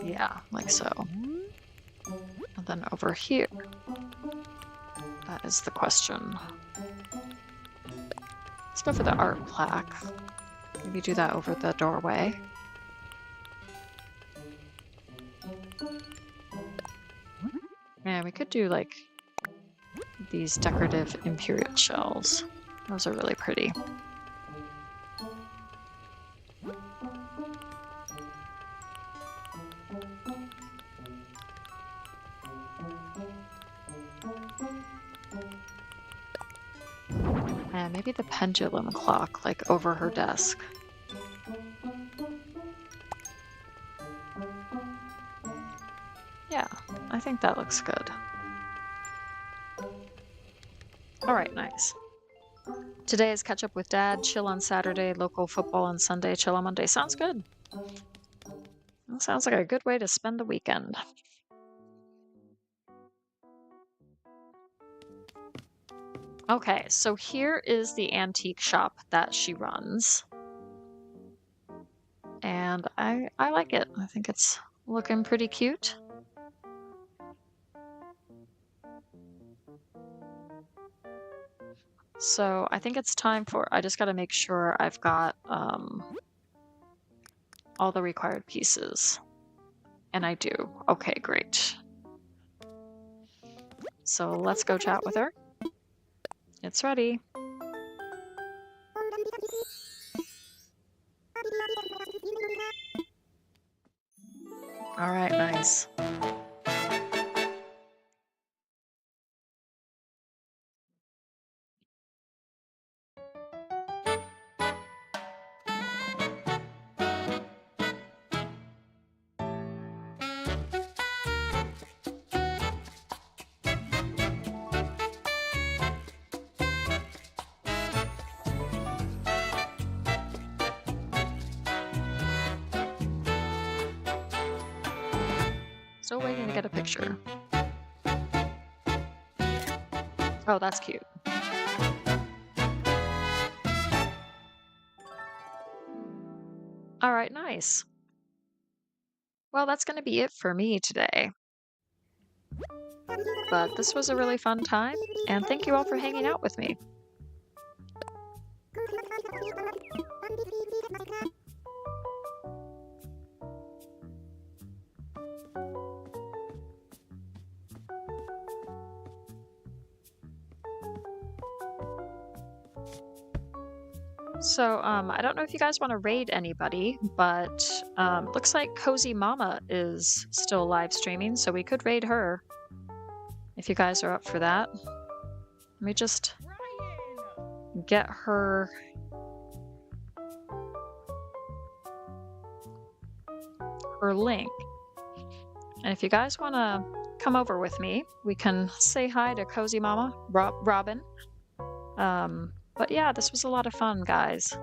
Yeah, like so. And then over here. That is the question. Let's go for the art plaque. Maybe do that over the doorway. Yeah, we could do like these decorative imperial shells. Those are really pretty. And maybe the pendulum clock, like over her desk. Yeah, I think that looks good. All right, nice. Today is catch up with Dad, chill on Saturday, local football on Sunday, chill on Monday. Sounds good. That sounds like a good way to spend the weekend. Okay, so here is the antique shop that she runs. And I like it. I think it's looking pretty cute. So I think it's time for, I just got to make sure I've got all the required pieces. And I do. Okay, great. So let's go chat with her. It's ready. All right, nice. Still waiting to get a picture. Oh, that's cute. All right, nice. Well, that's going to be it for me today. But this was a really fun time, and thank you all for hanging out with me. So, I don't know if you guys want to raid anybody, but looks like Cozy Mama is still live streaming, so we could raid her if you guys are up for that. Let me just get her link. And if you guys want to come over with me, we can say hi to Cozy Mama, Robin. But yeah, this was a lot of fun, guys.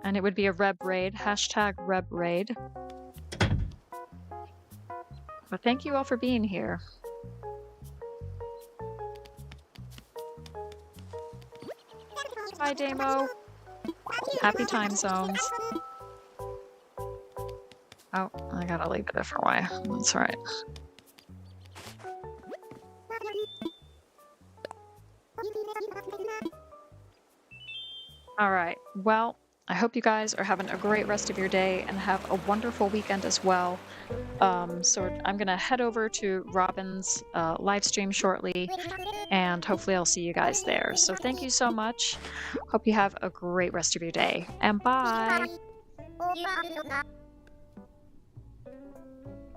And it would be a Reb Raid, hashtag Reb Raid. But thank you all for being here. Bye, Damo. Happy time zones. Oh, I gotta leave it a different way. That's all right. All right. Well, I hope you guys are having a great rest of your day and have a wonderful weekend as well. So I'm gonna head over to Robin's live stream shortly, and hopefully I'll see you guys there. So thank you so much. Hope you have a great rest of your day, and bye.